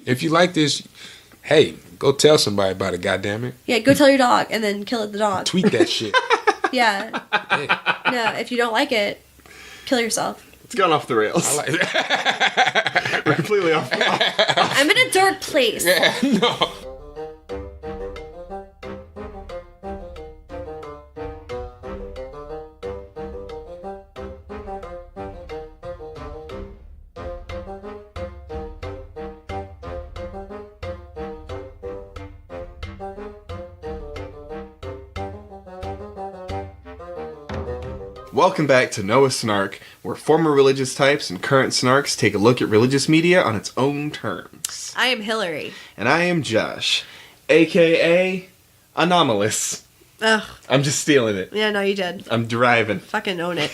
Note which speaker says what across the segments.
Speaker 1: If you like this, hey, go tell somebody about it, goddammit.
Speaker 2: Yeah, go tell your dog and then kill the dog.
Speaker 1: Tweet that shit.
Speaker 2: Yeah.
Speaker 1: Hey.
Speaker 2: No, if you don't like it, kill yourself.
Speaker 3: It's gone off the rails.
Speaker 1: I like that.
Speaker 3: We're completely off.
Speaker 2: I'm in a dark place.
Speaker 1: Yeah, no.
Speaker 3: Welcome back to Noah Snark, where former religious types and current snarks take a look at religious media on its own terms.
Speaker 2: I am Hillary.
Speaker 3: And I am Josh, aka Anomalous.
Speaker 2: Ugh.
Speaker 3: I'm just stealing it.
Speaker 2: Yeah, no, you did.
Speaker 3: I'm deriving.
Speaker 2: Fucking own it.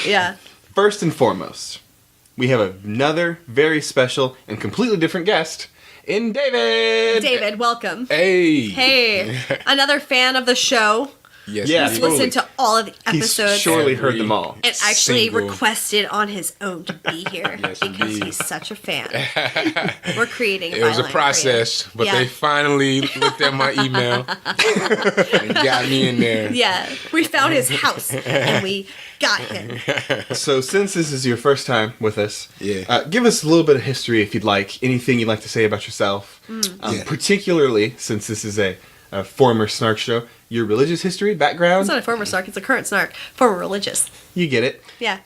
Speaker 2: Yeah.
Speaker 3: First and foremost, we have another very special and completely different guest in David.
Speaker 2: David, welcome.
Speaker 1: Hey.
Speaker 2: Hey. Another fan of the show.
Speaker 1: Yes,
Speaker 3: Yeah,
Speaker 2: He's
Speaker 3: totally.
Speaker 2: listened to all of the episodes.
Speaker 3: He's surely heard them all.
Speaker 2: And actually
Speaker 1: Single.
Speaker 2: requested on his own to be here
Speaker 1: Yes,
Speaker 2: because
Speaker 1: indeed.
Speaker 2: he's such a fan. We're creating a
Speaker 1: It was a
Speaker 2: byline for
Speaker 1: process,
Speaker 2: you.
Speaker 1: but
Speaker 2: Yeah.
Speaker 1: they finally looked at my email and got me in there.
Speaker 2: Yeah, we found his house and we got him.
Speaker 3: So since this is your first time with us,
Speaker 1: Yeah.
Speaker 3: give us a little bit of history if you'd like. Anything you'd like to say about yourself.
Speaker 1: Yeah.
Speaker 3: Particularly since this is a former Snark show. Your religious history, background,
Speaker 2: It's not a former snark, it's a current snark. Former religious.
Speaker 3: you get it.
Speaker 2: Yeah.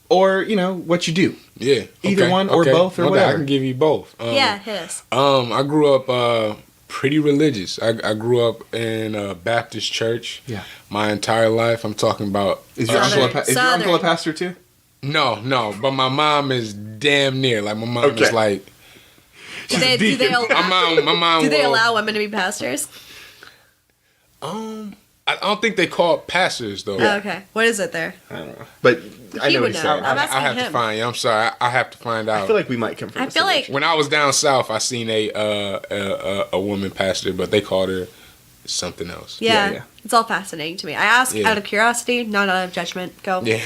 Speaker 3: Or, you know, what you do.
Speaker 1: Yeah.
Speaker 3: Either one or both or
Speaker 1: Okay,
Speaker 3: whatever.
Speaker 1: I can give you both.
Speaker 2: Yeah, hit us.
Speaker 1: I grew up pretty religious. I grew up in a Baptist church.
Speaker 3: Yeah.
Speaker 1: My entire life. I'm talking about.
Speaker 3: Is your
Speaker 2: Southern.
Speaker 3: uncle is your uncle a
Speaker 2: Southern.
Speaker 3: pastor too?
Speaker 1: No, but my mom is damn near. Like my mom is
Speaker 3: Okay.
Speaker 1: like.
Speaker 2: Do they
Speaker 1: My mom.
Speaker 2: do they
Speaker 1: will-
Speaker 2: allow women to be pastors?
Speaker 1: I don't think they call it pastors though.
Speaker 2: Oh, okay. What is it there?
Speaker 3: I don't know. But I
Speaker 2: He
Speaker 3: know
Speaker 2: would
Speaker 3: what he's
Speaker 2: know.
Speaker 3: saying.
Speaker 2: I'm
Speaker 1: I
Speaker 2: asking
Speaker 1: have to
Speaker 2: him.
Speaker 1: find. I'm sorry. I have to find out.
Speaker 3: I feel like we might come from
Speaker 2: I
Speaker 3: the
Speaker 2: feel
Speaker 3: same
Speaker 2: like-
Speaker 3: age.
Speaker 1: When I was down south, I seen a woman pastor, but they called her something else.
Speaker 2: Yeah.
Speaker 3: yeah.
Speaker 2: It's all fascinating to me. I ask
Speaker 1: Yeah.
Speaker 2: out of curiosity, not out of judgment. Go.
Speaker 1: Yeah.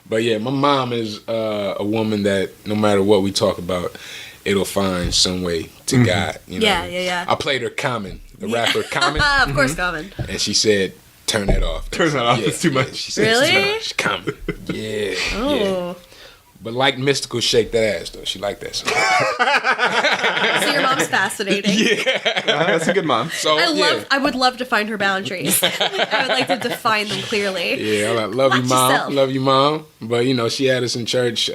Speaker 1: But yeah, my mom is a woman that no matter what we talk about, it'll find some way to God. You know?
Speaker 2: Yeah.
Speaker 1: I played her Common, the rapper Common,
Speaker 2: Of course, Common.
Speaker 1: and she said, "Turn that off."
Speaker 3: Turn that off, it's too much.
Speaker 1: She said,
Speaker 2: Really?
Speaker 1: "Turn it off." She's Common. Yeah.
Speaker 2: Oh.
Speaker 1: Yeah. But like Mystical Shake That Ass though. She liked that song.
Speaker 2: So your mom's fascinating.
Speaker 3: That's a good mom.
Speaker 1: So
Speaker 2: I would love to find her boundaries. I would like to define them clearly.
Speaker 1: Yeah, I love you,
Speaker 2: Watch
Speaker 1: mom.
Speaker 2: yourself.
Speaker 1: Love you, mom. But you know, she had us in church.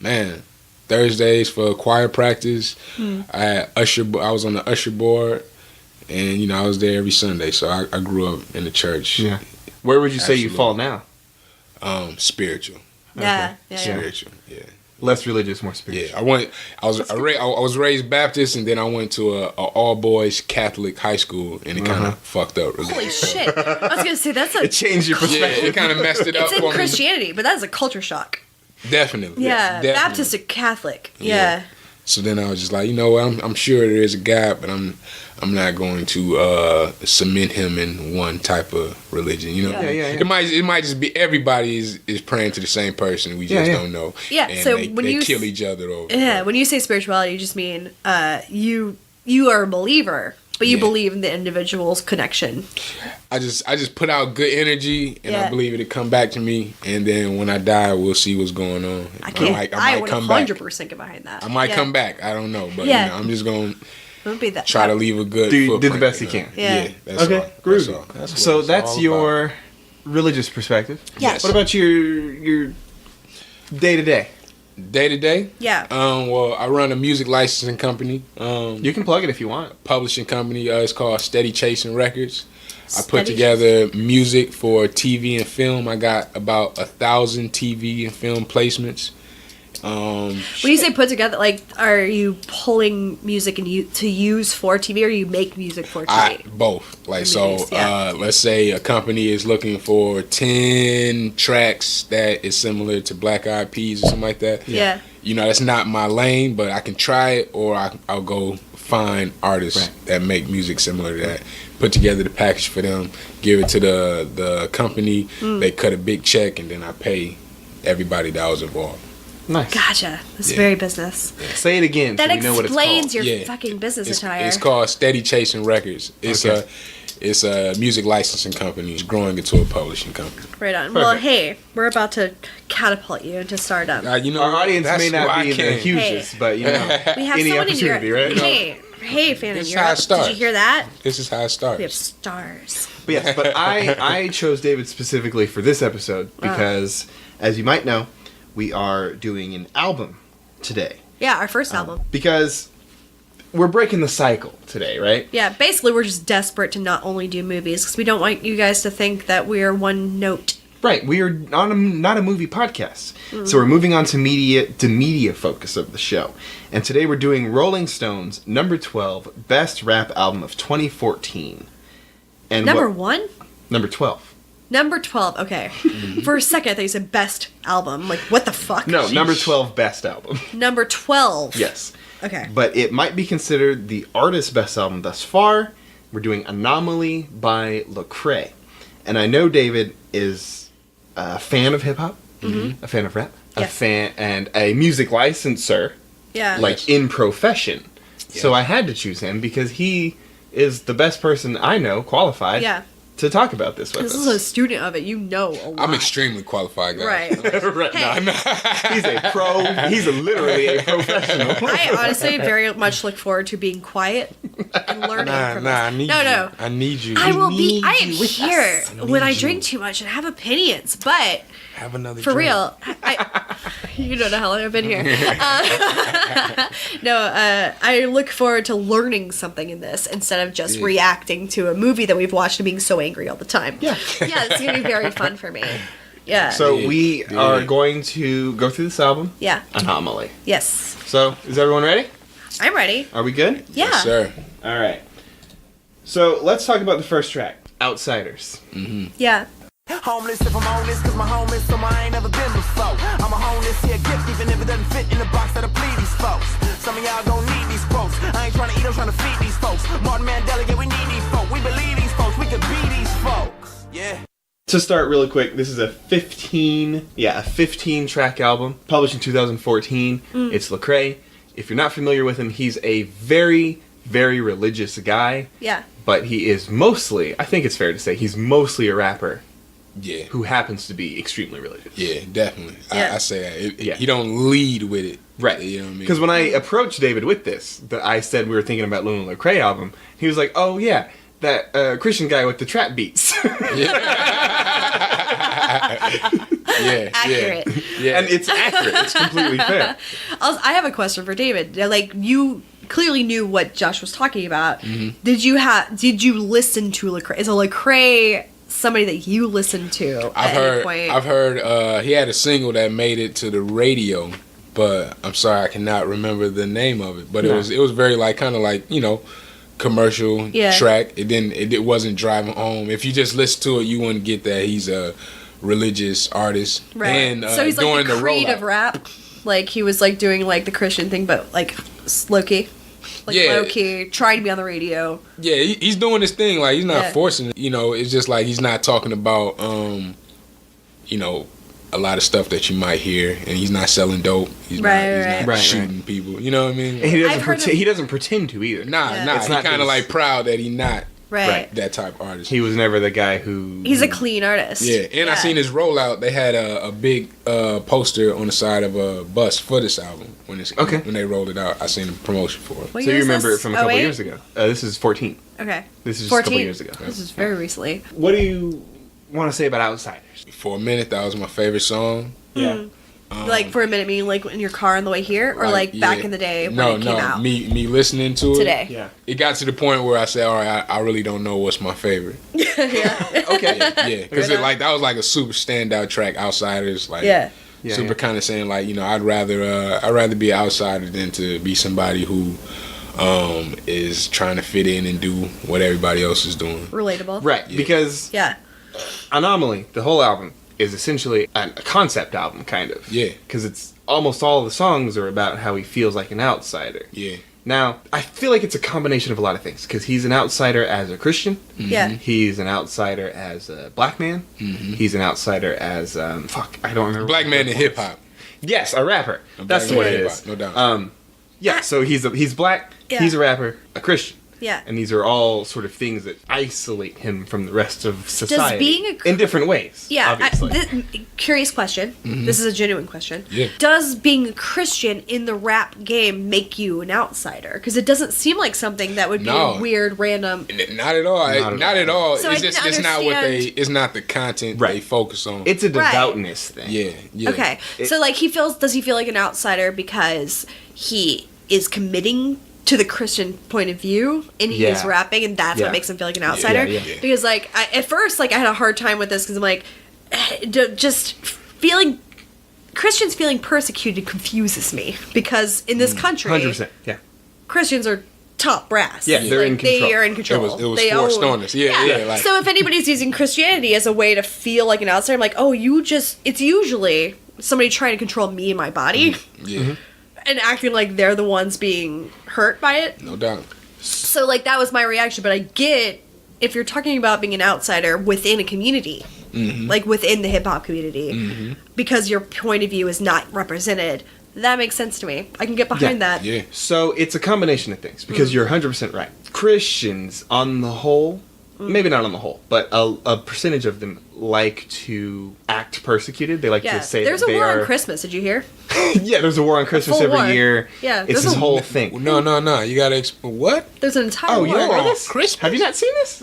Speaker 1: Man, Thursdays for choir practice. I had I was on the usher board, and you know, I was there every Sunday. So I grew up in the church.
Speaker 3: Yeah. Where would you say you
Speaker 1: Absolutely.
Speaker 3: fall now?
Speaker 1: Spiritual.
Speaker 2: Yeah.
Speaker 1: Spiritual. Yeah.
Speaker 3: Less religious, more spiritual.
Speaker 1: Yeah. I was raised Baptist, and then I went to a all boys Catholic high school, and it kind of fucked up. Really.
Speaker 2: Holy shit. I was going to say, that's a...
Speaker 3: It changed your
Speaker 1: Yeah,
Speaker 3: perspective.
Speaker 1: it kind of messed it up
Speaker 2: It's in
Speaker 1: for me.
Speaker 2: Christianity, but that's a culture shock.
Speaker 1: Definitely.
Speaker 2: Yeah.
Speaker 1: Definitely.
Speaker 2: Baptist to Catholic.
Speaker 1: Yeah.
Speaker 2: Yeah.
Speaker 1: So then I was just like, you know what? I'm sure there is a God, but I'm not going to cement him in one type of religion. You know,
Speaker 3: Yeah.
Speaker 1: It might just be everybody is praying to the same person. We just don't know.
Speaker 2: Yeah,
Speaker 1: And
Speaker 2: so
Speaker 1: they,
Speaker 2: when
Speaker 1: they
Speaker 2: you
Speaker 1: kill each other over.
Speaker 2: Yeah, when you say spirituality, you just mean you are a believer, but you
Speaker 1: Yeah.
Speaker 2: believe in the individual's connection.
Speaker 1: I just put out good energy, and
Speaker 2: Yeah.
Speaker 1: I believe it'll come back to me. And then when I die, we'll see what's going on.
Speaker 2: I would
Speaker 1: come back.
Speaker 2: 100% get behind that.
Speaker 1: I might
Speaker 2: Yeah.
Speaker 1: come back. I don't know, but
Speaker 2: Yeah.
Speaker 1: you know, I'm just gonna
Speaker 2: It would be that.
Speaker 1: try to leave a good.
Speaker 3: Do the
Speaker 1: footprint,
Speaker 3: best you
Speaker 1: know?
Speaker 3: can.
Speaker 2: Yeah.
Speaker 1: That's
Speaker 3: Okay,
Speaker 1: all.
Speaker 3: groovy.
Speaker 1: That's all. That's what
Speaker 3: So
Speaker 1: it's
Speaker 3: that's
Speaker 1: all about.
Speaker 3: your religious perspective.
Speaker 2: Yes.
Speaker 3: What about your day to day?
Speaker 1: Day to day.
Speaker 2: Yeah.
Speaker 1: Well, I run a music licensing company.
Speaker 3: You can plug it if you want.
Speaker 1: Publishing company. It's called Steady Chasing Records. I
Speaker 2: Steady
Speaker 1: put together music for TV and film. I got about 1,000 TV and film placements.
Speaker 2: When you say put together, like, are you pulling music and to use for TV, or you make music for TV?
Speaker 1: Both. Like, so,
Speaker 2: Movies, yeah.
Speaker 1: let's say a company is looking for 10 tracks that is similar to Black Eyed Peas or something like that.
Speaker 2: Yeah.
Speaker 1: You know, that's not my lane, but I can try it, or I'll go find artists that make music similar to that. Put together the package for them, give it to the company. They cut a big check, and then I pay everybody that was involved.
Speaker 3: Nice.
Speaker 2: Gotcha. It's very business.
Speaker 3: Say it again
Speaker 2: That
Speaker 3: so we know what it's called.
Speaker 2: explains your fucking business attire.
Speaker 1: It's called Steady Chasing Records. It's a music licensing company. It's growing into a publishing company.
Speaker 2: Right on. Well, hey, we're about to catapult you into stardom.
Speaker 1: You know,
Speaker 3: Our audience may not be the hugest,
Speaker 2: Hey.
Speaker 3: but you know,
Speaker 2: We have
Speaker 3: any
Speaker 2: someone in Europe.
Speaker 3: opportunity, right?
Speaker 2: Hey, fan in
Speaker 1: This is how it
Speaker 2: Europe.
Speaker 1: starts.
Speaker 2: Did you hear that?
Speaker 1: This is how it starts.
Speaker 2: We have stars.
Speaker 3: But yes, but I chose David specifically for this episode because, as you might know, we are doing an album today.
Speaker 2: Yeah, our first album.
Speaker 3: Because we're breaking the cycle today, right?
Speaker 2: Yeah, basically we're just desperate to not only do movies because we don't want you guys to think that we are one note.
Speaker 3: Right, we are not a movie podcast. So we're moving on to media focus of the show. And today we're doing Rolling Stone's number 12 Best Rap Album of 2014. And
Speaker 2: Number 1?
Speaker 3: Number 12.
Speaker 2: Number 12, okay. For a second I thought you said best album. Like, what the fuck?
Speaker 3: No, number 12 Best Album.
Speaker 2: Number 12.
Speaker 3: Yes.
Speaker 2: Okay.
Speaker 3: But it might be considered the artist's best album thus far. We're doing Anomaly by Lecrae. And I know David is a fan of hip-hop, a fan of rap, a fan and a music licensor, like in profession. Yeah. So I had to choose him because he is the best person I know qualified to talk about this with us.
Speaker 2: This is a student of it. You know a lot.
Speaker 1: I'm extremely qualified, guy.
Speaker 2: Right.
Speaker 3: Right.
Speaker 2: Hey.
Speaker 3: He's a pro. He's literally a professional.
Speaker 2: I honestly very much look forward to being quiet and learning from this.
Speaker 1: I need you. I need you.
Speaker 2: I will be. I am
Speaker 3: with
Speaker 2: here
Speaker 3: us.
Speaker 2: when I drink too much and have opinions, but
Speaker 1: Have another
Speaker 2: for
Speaker 1: drink.
Speaker 2: real, you don't know how long I've been here. I look forward to learning something in this instead of just reacting to a movie that we've watched and being so angry all the time. Yeah, it's gonna be very fun for me. Yeah.
Speaker 3: So we are going to go through this album.
Speaker 2: Yeah.
Speaker 3: Anomaly.
Speaker 2: Yes.
Speaker 3: So is everyone ready?
Speaker 2: I'm ready.
Speaker 3: Are we good?
Speaker 2: Yeah.
Speaker 1: Yes, sir.
Speaker 3: All right. So let's talk about the first track, Outsiders.
Speaker 2: Yeah.
Speaker 4: Homeless if I'm homeless, cause my home is somewhere I ain't never been before. I'm a homeless here gift, even if it doesn't fit in the box that'll please these folks. Some of y'all don't need these quotes. I ain't trying to eat, I'm trying to feed these folks. Martin Mandela, yeah, we need these folks. We believe these folks, we could be these folks. Yeah.
Speaker 3: To start really quick, this is a 15 track album, published in 2014. It's Lecrae. If you're not familiar with him, he's a very, very religious guy.
Speaker 2: Yeah.
Speaker 3: But he is mostly, I think it's fair to say, he's mostly a rapper.
Speaker 1: Yeah.
Speaker 3: Who happens to be extremely religious.
Speaker 1: Yeah, definitely.
Speaker 2: Yeah.
Speaker 1: I say that. He don't lead with it.
Speaker 3: Right.
Speaker 1: You know what I mean?
Speaker 3: Because when I approached David with this, I said we were thinking about doing a Lecrae album, he was like, oh yeah, that Christian guy with the trap beats.
Speaker 2: Accurate.
Speaker 1: Yeah.
Speaker 3: And it's accurate. It's completely fair.
Speaker 2: I have a question for David. Like, you clearly knew what Josh was talking about. Did you listen to Lecrae? Is a Lecrae somebody that you listened to at any point?
Speaker 1: I've heard he had a single that made it to the radio, but I'm sorry I cannot remember the name of it. But it was very kind of commercial track. It wasn't driving home. If you just listen to it, you wouldn't get that he's a religious artist.
Speaker 2: Right.
Speaker 1: And
Speaker 2: so he's like the creative rap. Like he was doing the Christian thing, but low key. Low key, trying to be on the radio.
Speaker 1: Yeah, he's doing his thing. He's not forcing it. It's just he's not talking about, a lot of stuff that you might hear, and he's not selling dope. He's not shooting people. You know what I mean?
Speaker 3: And he doesn't pretend to either.
Speaker 1: Nah.
Speaker 3: It's
Speaker 1: He's
Speaker 3: not
Speaker 1: kind of proud that he's not that type of artist.
Speaker 3: He was never the guy who...
Speaker 2: He's a clean artist.
Speaker 1: Yeah, and I seen his rollout. They had a big poster on the side of a bus for this album when they rolled it out. I seen the promotion for it.
Speaker 2: What
Speaker 3: So
Speaker 2: year
Speaker 3: you
Speaker 2: is
Speaker 3: remember
Speaker 2: this?
Speaker 3: it from a couple
Speaker 2: 08?
Speaker 3: years ago. This is 14.
Speaker 2: Okay.
Speaker 3: This is
Speaker 2: 14.
Speaker 3: just a couple years ago.
Speaker 2: This is very recently.
Speaker 3: What do you want to say about Outsiders?
Speaker 1: For a minute, that was my favorite song.
Speaker 3: Yeah.
Speaker 2: For a minute, meaning in your car on the way here, or back in the day when it came out?
Speaker 1: Me listening to it
Speaker 2: Today.
Speaker 3: Yeah.
Speaker 1: It got to the point where I said, all right, I really don't know what's my favorite.
Speaker 3: Okay.
Speaker 1: Yeah, because that was a super standout track. Outsiders, super kind of saying I'd rather be an outsider than to be somebody who is trying to fit in and do what everybody else is doing.
Speaker 2: Relatable.
Speaker 3: Right, because Anomaly, the whole album, is essentially a concept album, kind of.
Speaker 1: Yeah.
Speaker 3: Because it's almost all of the songs are about how he feels like an outsider.
Speaker 1: Yeah.
Speaker 3: Now, I feel like it's a combination of a lot of things, because he's an outsider as a Christian.
Speaker 2: Yeah.
Speaker 3: He's an outsider as a black man. He's an outsider as, I don't remember.
Speaker 1: Black man in hip hop.
Speaker 3: Yes, a rapper. That's what it is.
Speaker 1: No doubt.
Speaker 3: Yeah, so he's black,
Speaker 2: Yeah.
Speaker 3: he's a rapper, a Christian.
Speaker 2: Yeah.
Speaker 3: And these are all sort of things that isolate him from the rest of society
Speaker 2: being
Speaker 3: in different ways.
Speaker 2: Yeah,
Speaker 3: obviously.
Speaker 2: Curious question. This is a genuine question.
Speaker 1: Yeah.
Speaker 2: Does being a Christian in the rap game make you an outsider? Because it doesn't seem like something that would be a weird, random.
Speaker 1: Not at all. Not at all.
Speaker 2: So
Speaker 1: it's just it's not what they. It's not the content they focus on.
Speaker 3: It's a devoutness thing.
Speaker 1: Yeah.
Speaker 2: Okay, so like does he feel like an outsider because he is committing to the Christian point of view and he is rapping, and that's what makes him feel like an outsider?
Speaker 3: Yeah.
Speaker 2: Because like at first, like I had a hard time with this because I'm like, just feeling Christians feeling persecuted confuses me, because in this country,
Speaker 3: 100%. Yeah.
Speaker 2: Christians are top brass.
Speaker 3: Yeah, they're in control.
Speaker 2: They are in control.
Speaker 1: It was
Speaker 2: they
Speaker 1: forced on us. Yeah. Like,
Speaker 2: so if anybody's using Christianity as a way to feel like an outsider, I'm like, oh, it's usually somebody trying to control me and my body. And acting like they're the ones being hurt by it.
Speaker 1: No doubt.
Speaker 2: So, like, that was my reaction. But I get, if you're talking about being an outsider within a community, like within the hip-hop community, because your point of view is not represented, that makes sense to me. I can get behind that.
Speaker 1: Yeah.
Speaker 3: So it's a combination of things, because you're 100% right. Christians, on the whole, maybe not on the whole, but a percentage of them like to act persecuted. They like to say
Speaker 2: there's
Speaker 3: that
Speaker 2: a
Speaker 3: they
Speaker 2: war
Speaker 3: are...
Speaker 2: on Christmas. Did you hear?
Speaker 3: Yeah, there's a war on Christmas every
Speaker 2: war.
Speaker 3: year.
Speaker 2: Yeah,
Speaker 3: It's this whole thing.
Speaker 1: No. You gotta what?
Speaker 2: There's an entire
Speaker 3: Oh,
Speaker 2: war.
Speaker 3: you don't know
Speaker 1: on
Speaker 3: this?
Speaker 1: Christmas?
Speaker 3: Have you not seen this?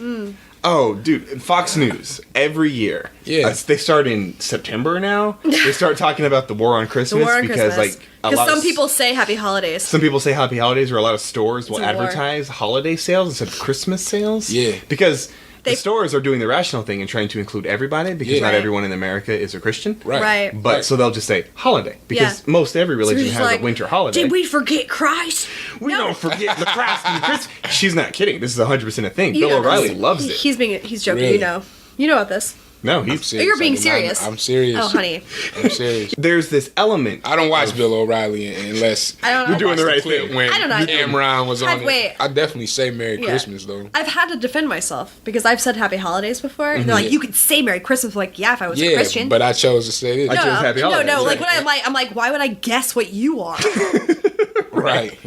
Speaker 3: Oh, dude, Fox News every year.
Speaker 1: Yeah.
Speaker 3: They start in September now. They start talking about the war on Christmas
Speaker 2: The war on
Speaker 3: because
Speaker 2: Christmas.
Speaker 3: like
Speaker 2: Because some people say Happy Holidays.
Speaker 3: some people say Happy Holidays, or a lot of stores will
Speaker 2: It's a war.
Speaker 3: advertise holiday sales instead of Christmas sales.
Speaker 1: Yeah.
Speaker 3: Because the
Speaker 2: They-
Speaker 3: stores are doing the rational thing and trying to include everybody, because
Speaker 1: Yeah.
Speaker 3: not
Speaker 2: Right.
Speaker 3: everyone in America is a Christian.
Speaker 2: Right.
Speaker 3: But so they'll just say holiday, because most every
Speaker 2: So
Speaker 3: religion
Speaker 2: he's
Speaker 3: has
Speaker 2: like,
Speaker 3: a winter holiday.
Speaker 2: Did we forget Christ?
Speaker 3: We
Speaker 2: No.
Speaker 3: don't forget the Christ and Christmas. She's not kidding. This is 100% a thing.
Speaker 2: You
Speaker 3: Bill
Speaker 2: know
Speaker 3: O'Reilly
Speaker 2: this.
Speaker 3: loves it.
Speaker 2: He's joking.
Speaker 1: Really?
Speaker 2: You know about this.
Speaker 3: No,
Speaker 1: I'm
Speaker 3: he's
Speaker 1: serious.
Speaker 2: You're being
Speaker 1: I do not-
Speaker 2: serious.
Speaker 1: I'm serious.
Speaker 2: Oh, honey.
Speaker 1: I'm serious.
Speaker 3: there's this element.
Speaker 1: I don't watch Bill O'Reilly unless
Speaker 2: I don't know.
Speaker 3: You're doing the
Speaker 1: watch
Speaker 3: right
Speaker 1: clip
Speaker 3: thing.
Speaker 1: when
Speaker 2: I don't know.
Speaker 1: Cameron was on
Speaker 2: Wait.
Speaker 1: it. I definitely say Merry
Speaker 2: Yeah.
Speaker 1: Christmas though.
Speaker 2: I've had to defend myself because I've said Happy Holidays before, and they're like,
Speaker 1: Yeah.
Speaker 2: "You could say Merry Christmas." I'm like, yeah, if I was a
Speaker 1: Yeah,
Speaker 2: Christian.
Speaker 1: but I chose to say this.
Speaker 3: I chose Happy Holidays.
Speaker 2: No. Like
Speaker 3: Right.
Speaker 2: when I'm like, why would I guess what you are?
Speaker 1: Right.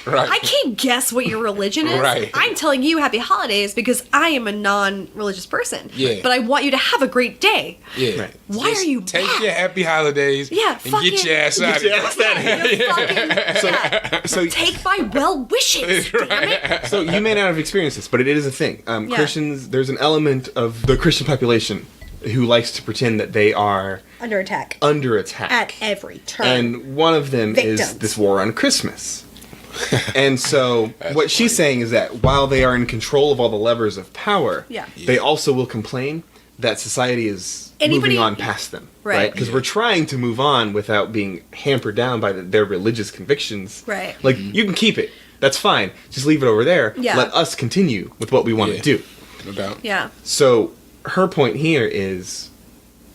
Speaker 2: I can't guess what your religion is.
Speaker 1: Right.
Speaker 2: I'm telling you Happy Holidays because I am a non-religious person.
Speaker 1: Yeah.
Speaker 2: But I want you to have a great day.
Speaker 1: Yeah.
Speaker 3: Right.
Speaker 2: Why
Speaker 1: Just
Speaker 2: are you
Speaker 1: take
Speaker 2: mad?
Speaker 1: your happy holidays
Speaker 2: Yeah,
Speaker 1: and
Speaker 2: fucking-
Speaker 1: get your ass out of
Speaker 3: your
Speaker 1: here.
Speaker 3: ass out of here.
Speaker 2: You fucking
Speaker 3: So
Speaker 2: take my well wishes. Damn it.
Speaker 3: So you may not have experienced this, but it is a thing. Christians, there's an element of the Christian population who likes to pretend that they are
Speaker 2: Under attack.
Speaker 3: under attack.
Speaker 2: At every turn.
Speaker 3: And one of them is
Speaker 2: Victims.
Speaker 3: this war on Christmas. And so what she's saying is that while they are in control of all the levers of power,
Speaker 2: Yeah.
Speaker 3: they also will complain that society is
Speaker 2: Anybody-
Speaker 3: moving on past them.
Speaker 2: Right.
Speaker 3: Because we're trying to move on without being hampered down by their religious convictions.
Speaker 2: Right.
Speaker 3: Like, you can keep it. That's fine. Just leave it over there.
Speaker 2: Yeah.
Speaker 3: Let us continue with what we want
Speaker 1: Yeah.
Speaker 3: to do.
Speaker 1: No doubt.
Speaker 2: Yeah.
Speaker 3: So her point here is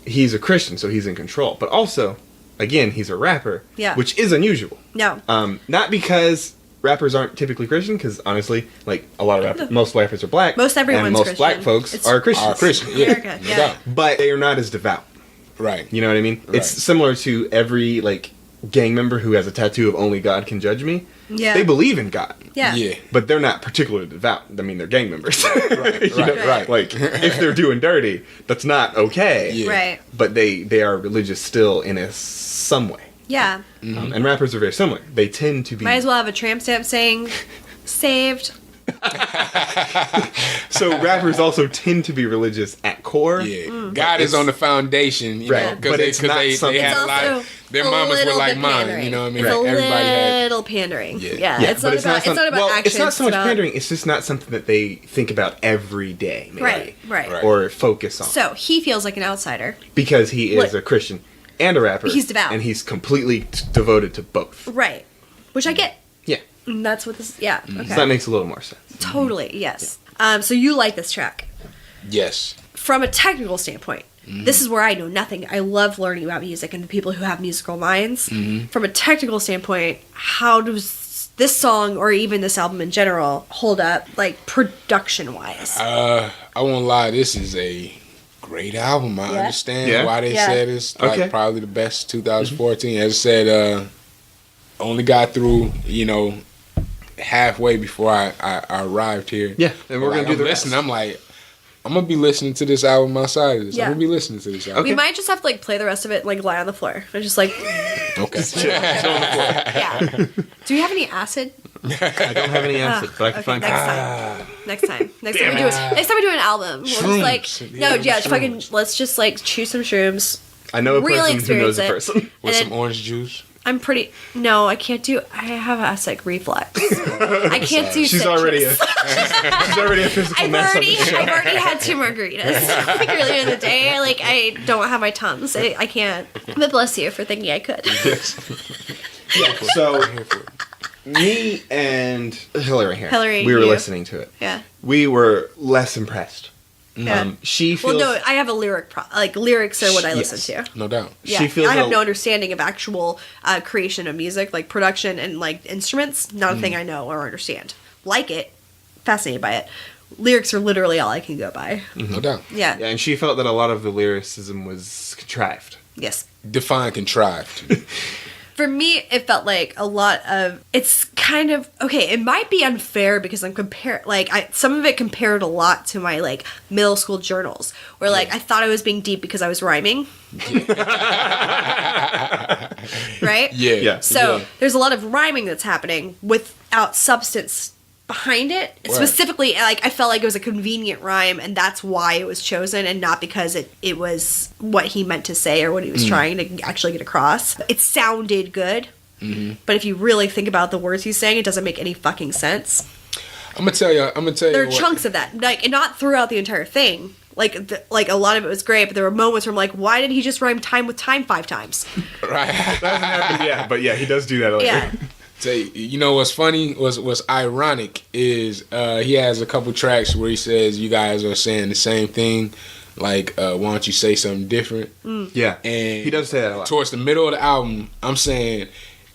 Speaker 3: he's a Christian, so he's in control. But also, again, he's a rapper,
Speaker 2: Yeah.
Speaker 3: which is unusual.
Speaker 2: No.
Speaker 3: Not because rappers aren't typically Christian, because honestly, like a lot of most rappers are black.
Speaker 2: Most everyone's
Speaker 3: and most
Speaker 2: Christian.
Speaker 3: black folks
Speaker 2: It's-
Speaker 3: are Christians.
Speaker 1: Are Christian. Yeah.
Speaker 2: America,
Speaker 1: No
Speaker 2: yeah.
Speaker 1: doubt.
Speaker 3: But they are not as devout.
Speaker 1: Right.
Speaker 3: You know what I mean?
Speaker 1: Right.
Speaker 3: It's similar to every like gang member who has a tattoo of "Only God Can Judge Me."
Speaker 2: Yeah.
Speaker 3: They believe in God.
Speaker 2: Yeah.
Speaker 1: Yeah.
Speaker 3: But they're not particularly devout. I mean, they're gang members.
Speaker 1: Right.
Speaker 3: You know?
Speaker 1: Right.
Speaker 3: Like, if they're doing dirty, that's not okay.
Speaker 1: Yeah.
Speaker 2: Right.
Speaker 3: But they are religious still in some way.
Speaker 2: Yeah.
Speaker 3: And rappers are very similar. They tend to be...
Speaker 2: Might as well have a tramp stamp saying saved.
Speaker 3: So rappers also tend to be religious at core.
Speaker 1: Yeah. God is on the foundation, you
Speaker 3: Right.
Speaker 1: know, because
Speaker 3: But
Speaker 1: they,
Speaker 3: it's not something-
Speaker 1: had
Speaker 2: It's
Speaker 1: a lot
Speaker 2: also
Speaker 1: of, their
Speaker 2: a
Speaker 1: mamas were
Speaker 2: little
Speaker 1: like
Speaker 2: bit
Speaker 1: mine,
Speaker 2: pandering.
Speaker 1: you know what I mean?
Speaker 2: It's
Speaker 1: Like,
Speaker 2: a
Speaker 1: everybody had,
Speaker 2: little pandering.
Speaker 1: Yeah.
Speaker 2: Yeah.
Speaker 3: Yeah,
Speaker 2: It's
Speaker 3: but
Speaker 2: not about
Speaker 3: some-
Speaker 2: about
Speaker 3: well,
Speaker 2: actions.
Speaker 3: it's not so much
Speaker 2: about-
Speaker 3: pandering. It's just not something that they think about every day, maybe.
Speaker 2: Right.
Speaker 1: Right.
Speaker 3: Or focus on.
Speaker 2: So he feels like an outsider.
Speaker 3: Because he is
Speaker 2: What?
Speaker 3: a Christian and a rapper.
Speaker 2: He's devout.
Speaker 3: And he's completely devoted to both.
Speaker 2: Right. Which I get.
Speaker 3: Yeah.
Speaker 2: And that's what this. Yeah. Okay.
Speaker 3: So that makes a little more sense.
Speaker 2: Totally. Yes. So you like this track
Speaker 1: yes.
Speaker 2: from a technical standpoint. This is where I know nothing. I love learning about music and the people who have musical minds. From a technical standpoint, how does this song or even this album in general hold up, like production wise?
Speaker 1: I won't lie, this is a great album. I understand
Speaker 3: Yeah.
Speaker 1: why they said it's like probably the best 2014. As I said, only got through, halfway before I arrived here.
Speaker 3: Yeah, and we're gonna do the rest.
Speaker 1: I'm like, I'm gonna be listening to this album outside of this.
Speaker 2: Yeah.
Speaker 1: I'm gonna be listening to this album.
Speaker 2: We might just have to play the rest of it lie on the floor. And just
Speaker 1: Okay.
Speaker 3: Chill on the floor.
Speaker 2: yeah. Do we have any acid?
Speaker 3: I don't have any acid, but I can find.
Speaker 2: Next time we do an album, we'll just fucking let's just chew some shrooms.
Speaker 3: I know a
Speaker 2: really
Speaker 3: person who knows a
Speaker 2: experience
Speaker 3: person
Speaker 1: with some orange juice.
Speaker 2: I can't do. I have acid reflux. I can't do.
Speaker 3: She's already a physical mess.
Speaker 2: I've already had 2 margaritas earlier in the day. I don't have my Tums. I can't. But bless you for thinking I could.
Speaker 3: So, me and Hillary, we were listening to it.
Speaker 2: Yeah.
Speaker 3: We were less impressed.
Speaker 2: Yeah.
Speaker 3: She feels.
Speaker 2: Well, no, I have a lyrics are what I listen to.
Speaker 1: No doubt.
Speaker 2: Yeah,
Speaker 3: she feels
Speaker 2: I have no understanding of actual creation of music, like production and instruments. Not a thing I know or understand. Like it, fascinated by it. Lyrics are literally all I can go by.
Speaker 1: No doubt.
Speaker 2: Yeah.
Speaker 3: Yeah, and she felt that a lot of the lyricism was contrived.
Speaker 2: Yes.
Speaker 1: Define contrived.
Speaker 2: For me, it felt like a lot of, it's kind of, okay, it might be unfair because I'm some of it compared a lot to my, middle school journals, where, I thought I was being deep because I was rhyming. Right?
Speaker 1: Yeah.
Speaker 2: So, there's a lot of rhyming that's happening without substance behind it.
Speaker 1: Right.
Speaker 2: Specifically, I felt like it was a convenient rhyme, and that's why it was chosen, and not because it was what he meant to say or what he was trying to actually get across. It sounded good, but if you really think about the words he's saying, it doesn't make any fucking sense.
Speaker 1: I'm gonna tell you.
Speaker 2: There are chunks of that, and not throughout the entire thing. A lot of it was great, but there were moments where I'm like, why did he just rhyme time with time 5 times?
Speaker 1: Right.
Speaker 3: That hasn't happened yet, but yeah, he does do that later.
Speaker 2: Yeah.
Speaker 1: What's funny what's ironic is he has a couple tracks where he says you guys are saying the same thing, why don't you say something different?
Speaker 3: Yeah,
Speaker 1: and
Speaker 3: he does say that a lot.
Speaker 1: Towards the middle of the album, I'm saying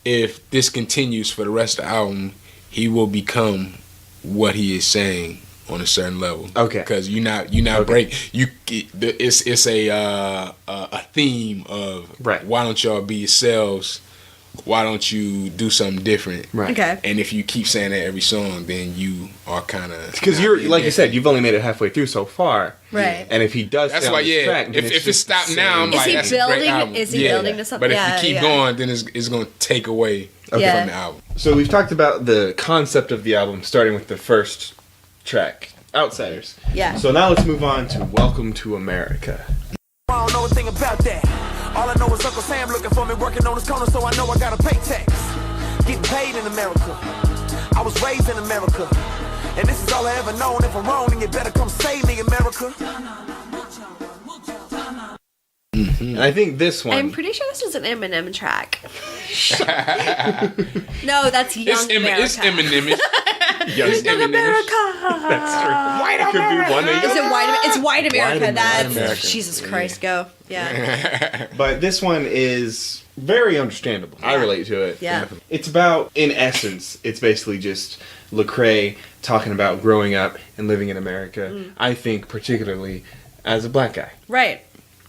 Speaker 1: if this continues for the rest of the album, he will become what he is saying on a certain level. Okay, because you're not break you. It's a theme of why don't y'all be yourselves. Why don't you do something different?
Speaker 3: Right.
Speaker 2: Okay.
Speaker 1: And if you keep saying that every song, then you are kind of...
Speaker 3: Because you're, like you said, you've only made it halfway through so far.
Speaker 2: Right.
Speaker 3: And if he does
Speaker 1: that's why,
Speaker 3: track,
Speaker 1: if it stopped now, I'm like, that's a great album.
Speaker 2: Is he building to something?
Speaker 1: But if you keep going, then it's going to take away from the album.
Speaker 3: So we've talked about the concept of the album, starting with the first track, Outsiders.
Speaker 2: Yeah.
Speaker 3: So now let's move on to Welcome to America.
Speaker 4: I don't know a thing about that. All I know is Uncle Sam looking for me, working on his corner, so I know I gotta pay tax. Getting paid in America. I was raised in America. And this is all I ever known. If I'm wrong, then you better come save me, America.
Speaker 3: And I think this one...
Speaker 2: I'm pretty sure this is an Eminem track. No, that's Young America.
Speaker 1: It's Eminem.
Speaker 2: Young America.
Speaker 3: That's true. White America.
Speaker 2: Is it White America? It's White America.
Speaker 3: White America.
Speaker 2: Jesus Christ, go. Yeah.
Speaker 3: But this one is very understandable. I relate to it.
Speaker 2: Yeah.
Speaker 3: It's about, in essence, it's basically just Lecrae talking about growing up and living in America. I think particularly as a black guy.
Speaker 2: Right.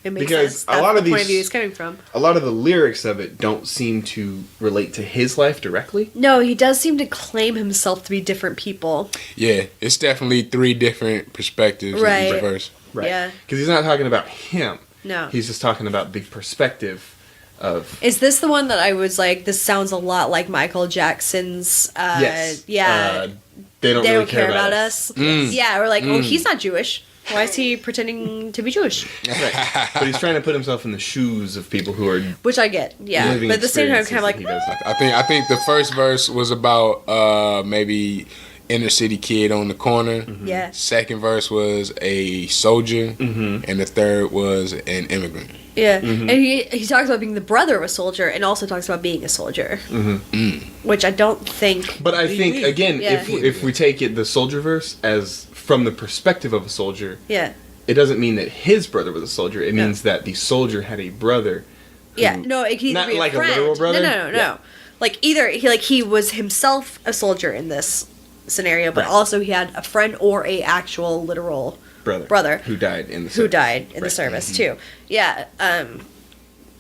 Speaker 2: It makes
Speaker 3: because
Speaker 2: sense. That's
Speaker 3: a lot of
Speaker 2: the point
Speaker 3: these,
Speaker 2: of view he's coming from.
Speaker 3: A lot of the lyrics of it don't seem to relate to his life directly.
Speaker 2: No, he does seem to claim himself to be different people.
Speaker 1: Yeah, it's definitely 3 different perspectives in each verse.
Speaker 3: Right.
Speaker 2: Yeah.
Speaker 3: Because he's not talking about him.
Speaker 2: No.
Speaker 3: He's just talking about the perspective of...
Speaker 2: Is this the one that I was like, this sounds a lot like Michael Jackson's...
Speaker 3: yes.
Speaker 2: Yeah.
Speaker 3: They don't really care about us.
Speaker 2: Yes. Yeah, we're like, oh, he's not Jewish. Why is he pretending to be Jewish?
Speaker 3: Right. But he's trying to put himself in the shoes of people who are...
Speaker 2: Which I get, yeah. But at the same time, kind of like...
Speaker 1: I think the first verse was about maybe inner city kid on the corner.
Speaker 2: Yeah.
Speaker 1: Second verse was a soldier. And the third was an immigrant.
Speaker 2: Yeah. And he talks about being the brother of a soldier and also talks about being a soldier. Which I don't think...
Speaker 3: But I think, again, if we take it, the soldier verse as... from the perspective of a soldier, it doesn't mean that his brother was a soldier. It means that the soldier had a brother.
Speaker 2: No, it can either
Speaker 3: not
Speaker 2: be
Speaker 3: like
Speaker 2: a friend.
Speaker 3: A literal brother.
Speaker 2: No. Yeah. Like either he was himself a soldier in this scenario, but also he had a friend or a actual literal
Speaker 3: brother who died in the
Speaker 2: service too. Yeah.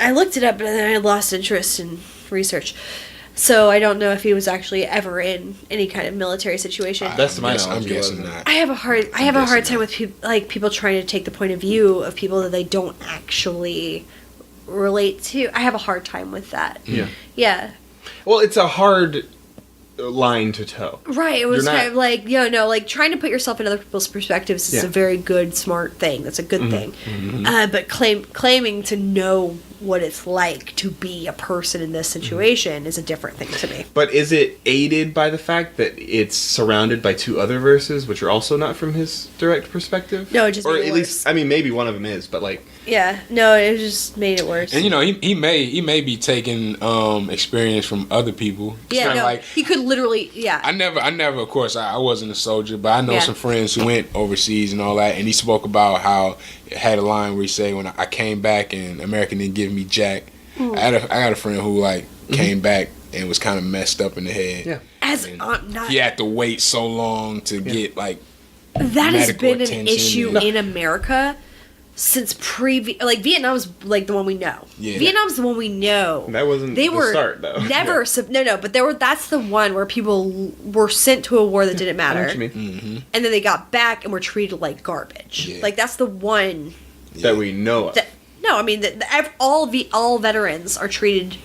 Speaker 2: I looked it up, but then I lost interest in research. So I don't know if he was actually ever in any kind of military situation.
Speaker 3: That's my knowledge.
Speaker 1: I'm guessing not.
Speaker 2: I have a hard time with people trying to take the point of view of people that they don't actually relate to. I have a hard time with that.
Speaker 3: Yeah.
Speaker 2: Yeah.
Speaker 3: Well, it's a hard line to toe.
Speaker 2: Right. It was kind of like, like trying to put yourself in other people's perspectives is a very good, smart thing. That's a good thing. Mm-hmm. But claiming to know what it's like to be a person in this situation is a different thing to me.
Speaker 3: But is it aided by the fact that it's surrounded by 2 other verses, which are also not from his direct perspective?
Speaker 2: No, it just
Speaker 3: or
Speaker 2: made it
Speaker 3: at
Speaker 2: worse.
Speaker 3: least, I mean, maybe one of them is, but like.
Speaker 2: Yeah, no, it just made it worse.
Speaker 1: And he may be taking experience from other people.
Speaker 2: Yeah, no,
Speaker 1: like,
Speaker 2: he could literally. Yeah.
Speaker 1: I never. Of course, I wasn't a soldier, but I know some friends who went overseas and all that, and he spoke about how it had a line where he said, "When I came back and America didn't give me jack." I got a friend who came back and was kind of messed up in the head.
Speaker 3: Yeah.
Speaker 1: He had to wait so long to get
Speaker 2: that has been
Speaker 1: attention
Speaker 2: an issue in America since Vietnam's the one we know. Yeah. Vietnam's the one we know.
Speaker 3: That wasn't the start though.
Speaker 2: Never but that's the one where people were sent to a war that didn't matter. And then they got back and were treated like garbage. Yeah. That's the one
Speaker 3: that we know of.
Speaker 2: No, I mean all veterans are treated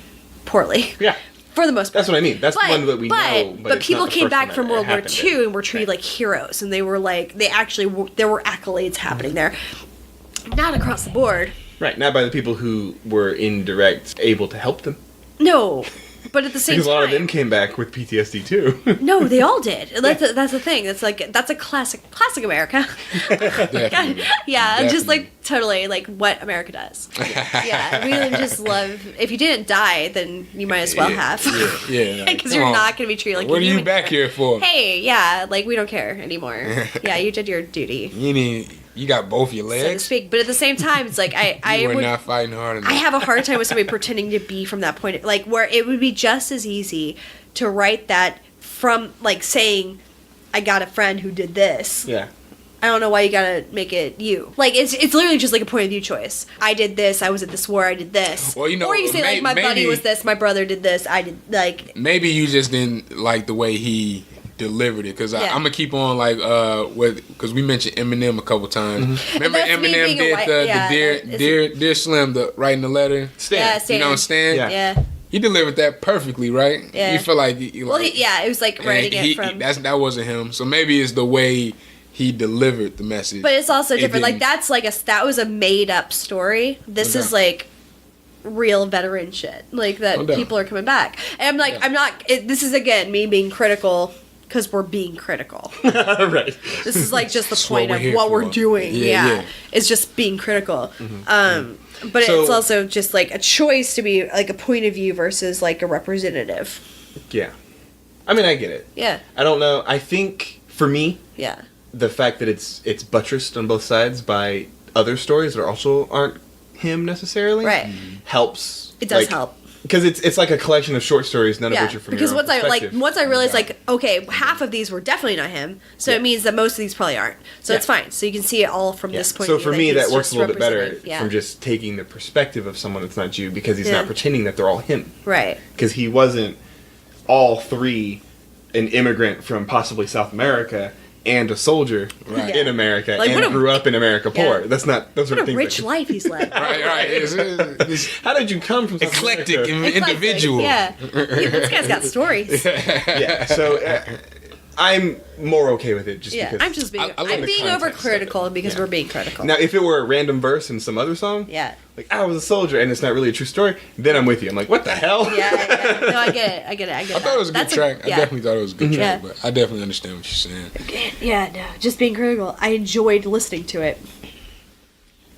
Speaker 2: poorly. Yeah. For the most part.
Speaker 3: That's what I mean. That's the one that we know.
Speaker 2: But people came back from World War II and were treated like heroes, and they were there were accolades happening there. Not across the board.
Speaker 3: Right, not by the people who were indirect able to help them.
Speaker 2: No, but at the same time,
Speaker 3: because a lot of them came back with PTSD too.
Speaker 2: No, they all did. That's the thing. That's a classic America. Yeah, just totally what America does. Yeah, we just love. If you didn't die, then you might as well have. Yeah, because you're not going to be treated like.
Speaker 1: What are you back here for?
Speaker 2: Hey, yeah, we don't care anymore. Yeah, you did your duty.
Speaker 1: You got both your legs,
Speaker 2: so to speak. But at the same time, it's
Speaker 1: I would not fighting hard enough.
Speaker 2: I have a hard time with somebody pretending to be from that point, where it would be just as easy to write that from saying, "I got a friend who did this."
Speaker 3: Yeah.
Speaker 2: I don't know why you gotta make it you. It's literally just a point of view choice. I did this. I was at this war. I did this. Well, or you say my buddy was this. My brother did this. I did
Speaker 1: Maybe you just didn't like the way he delivered it, because I'm gonna keep on because we mentioned Eminem a couple times. Remember Eminem did the Dear Slim, writing the letter.
Speaker 2: Stan.
Speaker 1: You know Stan?
Speaker 2: Yeah.
Speaker 1: He delivered that perfectly, right? Yeah. You feel like
Speaker 2: it was writing it from.
Speaker 1: That wasn't him. So maybe it's the way he delivered the message.
Speaker 2: But it's also different. That was a made up story. This is real veteran shit. That people are coming back. And I'm not. This is again me being critical. Because we're being critical.
Speaker 3: Right.
Speaker 2: This is just the point of what we're doing. Yeah. It's just being critical. But it's also just a choice to be a point of view versus a representative.
Speaker 3: Yeah. I mean, I get it.
Speaker 2: Yeah.
Speaker 3: I don't know. I think for me, the fact that it's buttressed on both sides by other stories that also aren't him necessarily,
Speaker 2: right,
Speaker 3: helps.
Speaker 2: It does help.
Speaker 3: Because it's a collection of short stories, none of which are from your own perspective.
Speaker 2: Once I realized okay, half of these were definitely not him, so it means that most of these probably aren't. So it's fine. So you can see it all from this point of view.
Speaker 3: So for me, that works a little bit better from just taking the perspective of someone that's not you, because he's not pretending that they're all him.
Speaker 2: Right.
Speaker 3: Because he wasn't all three an immigrant from possibly South America and a soldier in America and grew up in America poor. That's not. Those are things.
Speaker 2: What a rich life he's led.
Speaker 1: Right.
Speaker 3: How did you come from South
Speaker 1: eclectic
Speaker 3: America?
Speaker 1: individual?
Speaker 2: Yeah, this guy's got stories.
Speaker 3: Yeah. So I'm more okay with it just because
Speaker 2: I'm just being overcritical because we're being critical.
Speaker 3: Now, if it were a random verse in some other song, I was a soldier and it's not really a true story, then I'm with you. I'm like, what the hell?
Speaker 2: Yeah. No, I get it. I
Speaker 1: thought it was a good track. I definitely thought it was a good track, but I definitely understand what you're saying.
Speaker 2: Yeah, no, just being critical. I enjoyed listening to it.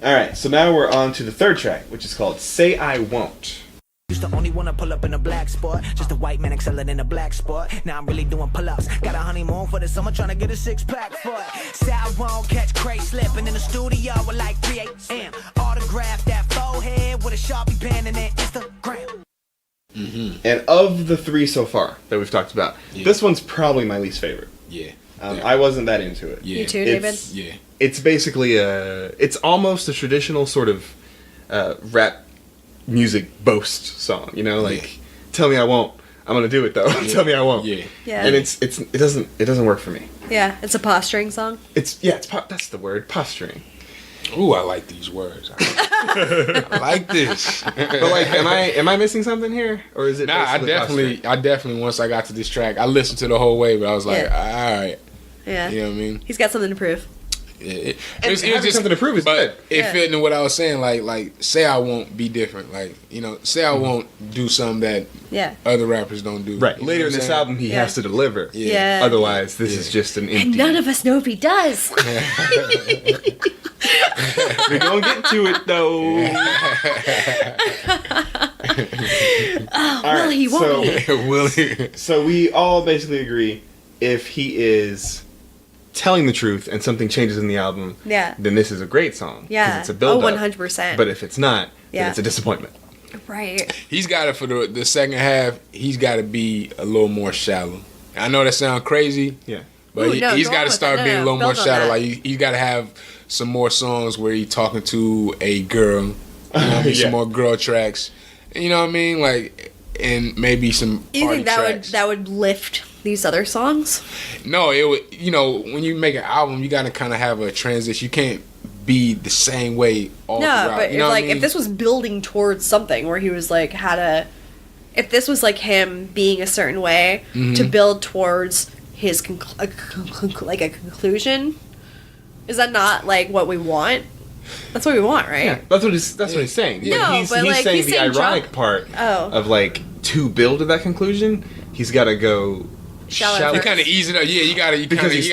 Speaker 3: All right, so now we're on to the third track, which is called Say I Won't.
Speaker 4: Used to only wanna pull up in a black sport, just a white man excelling in a black sport. Now I'm really doing pull-ups. Got a honeymoon for the summer, trying to get a six-pack for it. Say I won't catch Craig slipping in the studio at 3 a.m. Autograph that forehead with a Sharpie pen and then Instagram.
Speaker 3: And of the three so far that we've talked about, this one's probably my least favorite.
Speaker 1: Yeah.
Speaker 3: I wasn't that into it.
Speaker 1: Yeah.
Speaker 2: You too, David?
Speaker 1: Yeah.
Speaker 3: It's basically it's almost a traditional sort of rap music boast song. You know, like tell me I won't. I'm gonna do it though. Tell me I won't.
Speaker 1: Yeah.
Speaker 2: Yeah.
Speaker 3: And it doesn't work for me.
Speaker 2: Yeah, it's a posturing song.
Speaker 3: It's that's the word, posturing.
Speaker 1: Ooh, I like these words. I like this.
Speaker 3: But like, am I missing something here, or is it?
Speaker 1: Nah, I definitely once I got to this track, I listened to the whole way, but I was like, all right,
Speaker 2: Yeah.
Speaker 1: you know what I mean?
Speaker 2: He's got something to prove.
Speaker 1: It
Speaker 3: was just something to prove is good.
Speaker 1: It fit into what I was saying. Like say I won't be different. Like say I won't do something that other rappers don't do.
Speaker 3: Right.
Speaker 1: You know
Speaker 3: Later
Speaker 1: what
Speaker 3: in
Speaker 1: I'm
Speaker 3: this
Speaker 1: saying?
Speaker 3: album, he has to deliver.
Speaker 2: Yeah.
Speaker 3: Otherwise, this is just an empty.
Speaker 2: And none of us know if he does.
Speaker 3: We're gonna get to it though.
Speaker 2: Well, he won't.
Speaker 1: Will he?
Speaker 3: So we all basically agree, if he is telling the truth and something changes in the album, then this is a great song. 'cause
Speaker 2: Yeah.
Speaker 3: it's a build up.
Speaker 2: 100%.
Speaker 3: But if it's not, then it's a disappointment.
Speaker 2: Right.
Speaker 1: He's got it for the second half. He's got to be a little more shallow. I know that sounds crazy.
Speaker 3: Yeah.
Speaker 1: But he's got to start being a little more shallow.
Speaker 2: Like,
Speaker 1: Like he's got to have some more songs where he's talking to a girl. You know what I mean? Some more girl tracks. You know what I mean? Like, and maybe some
Speaker 2: you
Speaker 1: party
Speaker 2: think
Speaker 1: tracks.
Speaker 2: that would lift these other songs?
Speaker 1: No, it would. When you make an album, you got to kind of have a transition. You can't be the same way all throughout.
Speaker 2: But
Speaker 1: you know what I mean?
Speaker 2: if this was building towards something where he was like if this was like him being a certain way to build towards his a conclusion, is that not like what we want? That's what we want, right?
Speaker 3: Yeah, that's what he's saying.
Speaker 2: No,
Speaker 3: he's
Speaker 2: but, like,
Speaker 3: saying
Speaker 2: he's
Speaker 3: the
Speaker 2: saying
Speaker 3: ironic part of like to build to that conclusion, he's got to go
Speaker 2: shallow.
Speaker 1: You kind of ease it up. Yeah, you gotta
Speaker 2: he's
Speaker 1: ease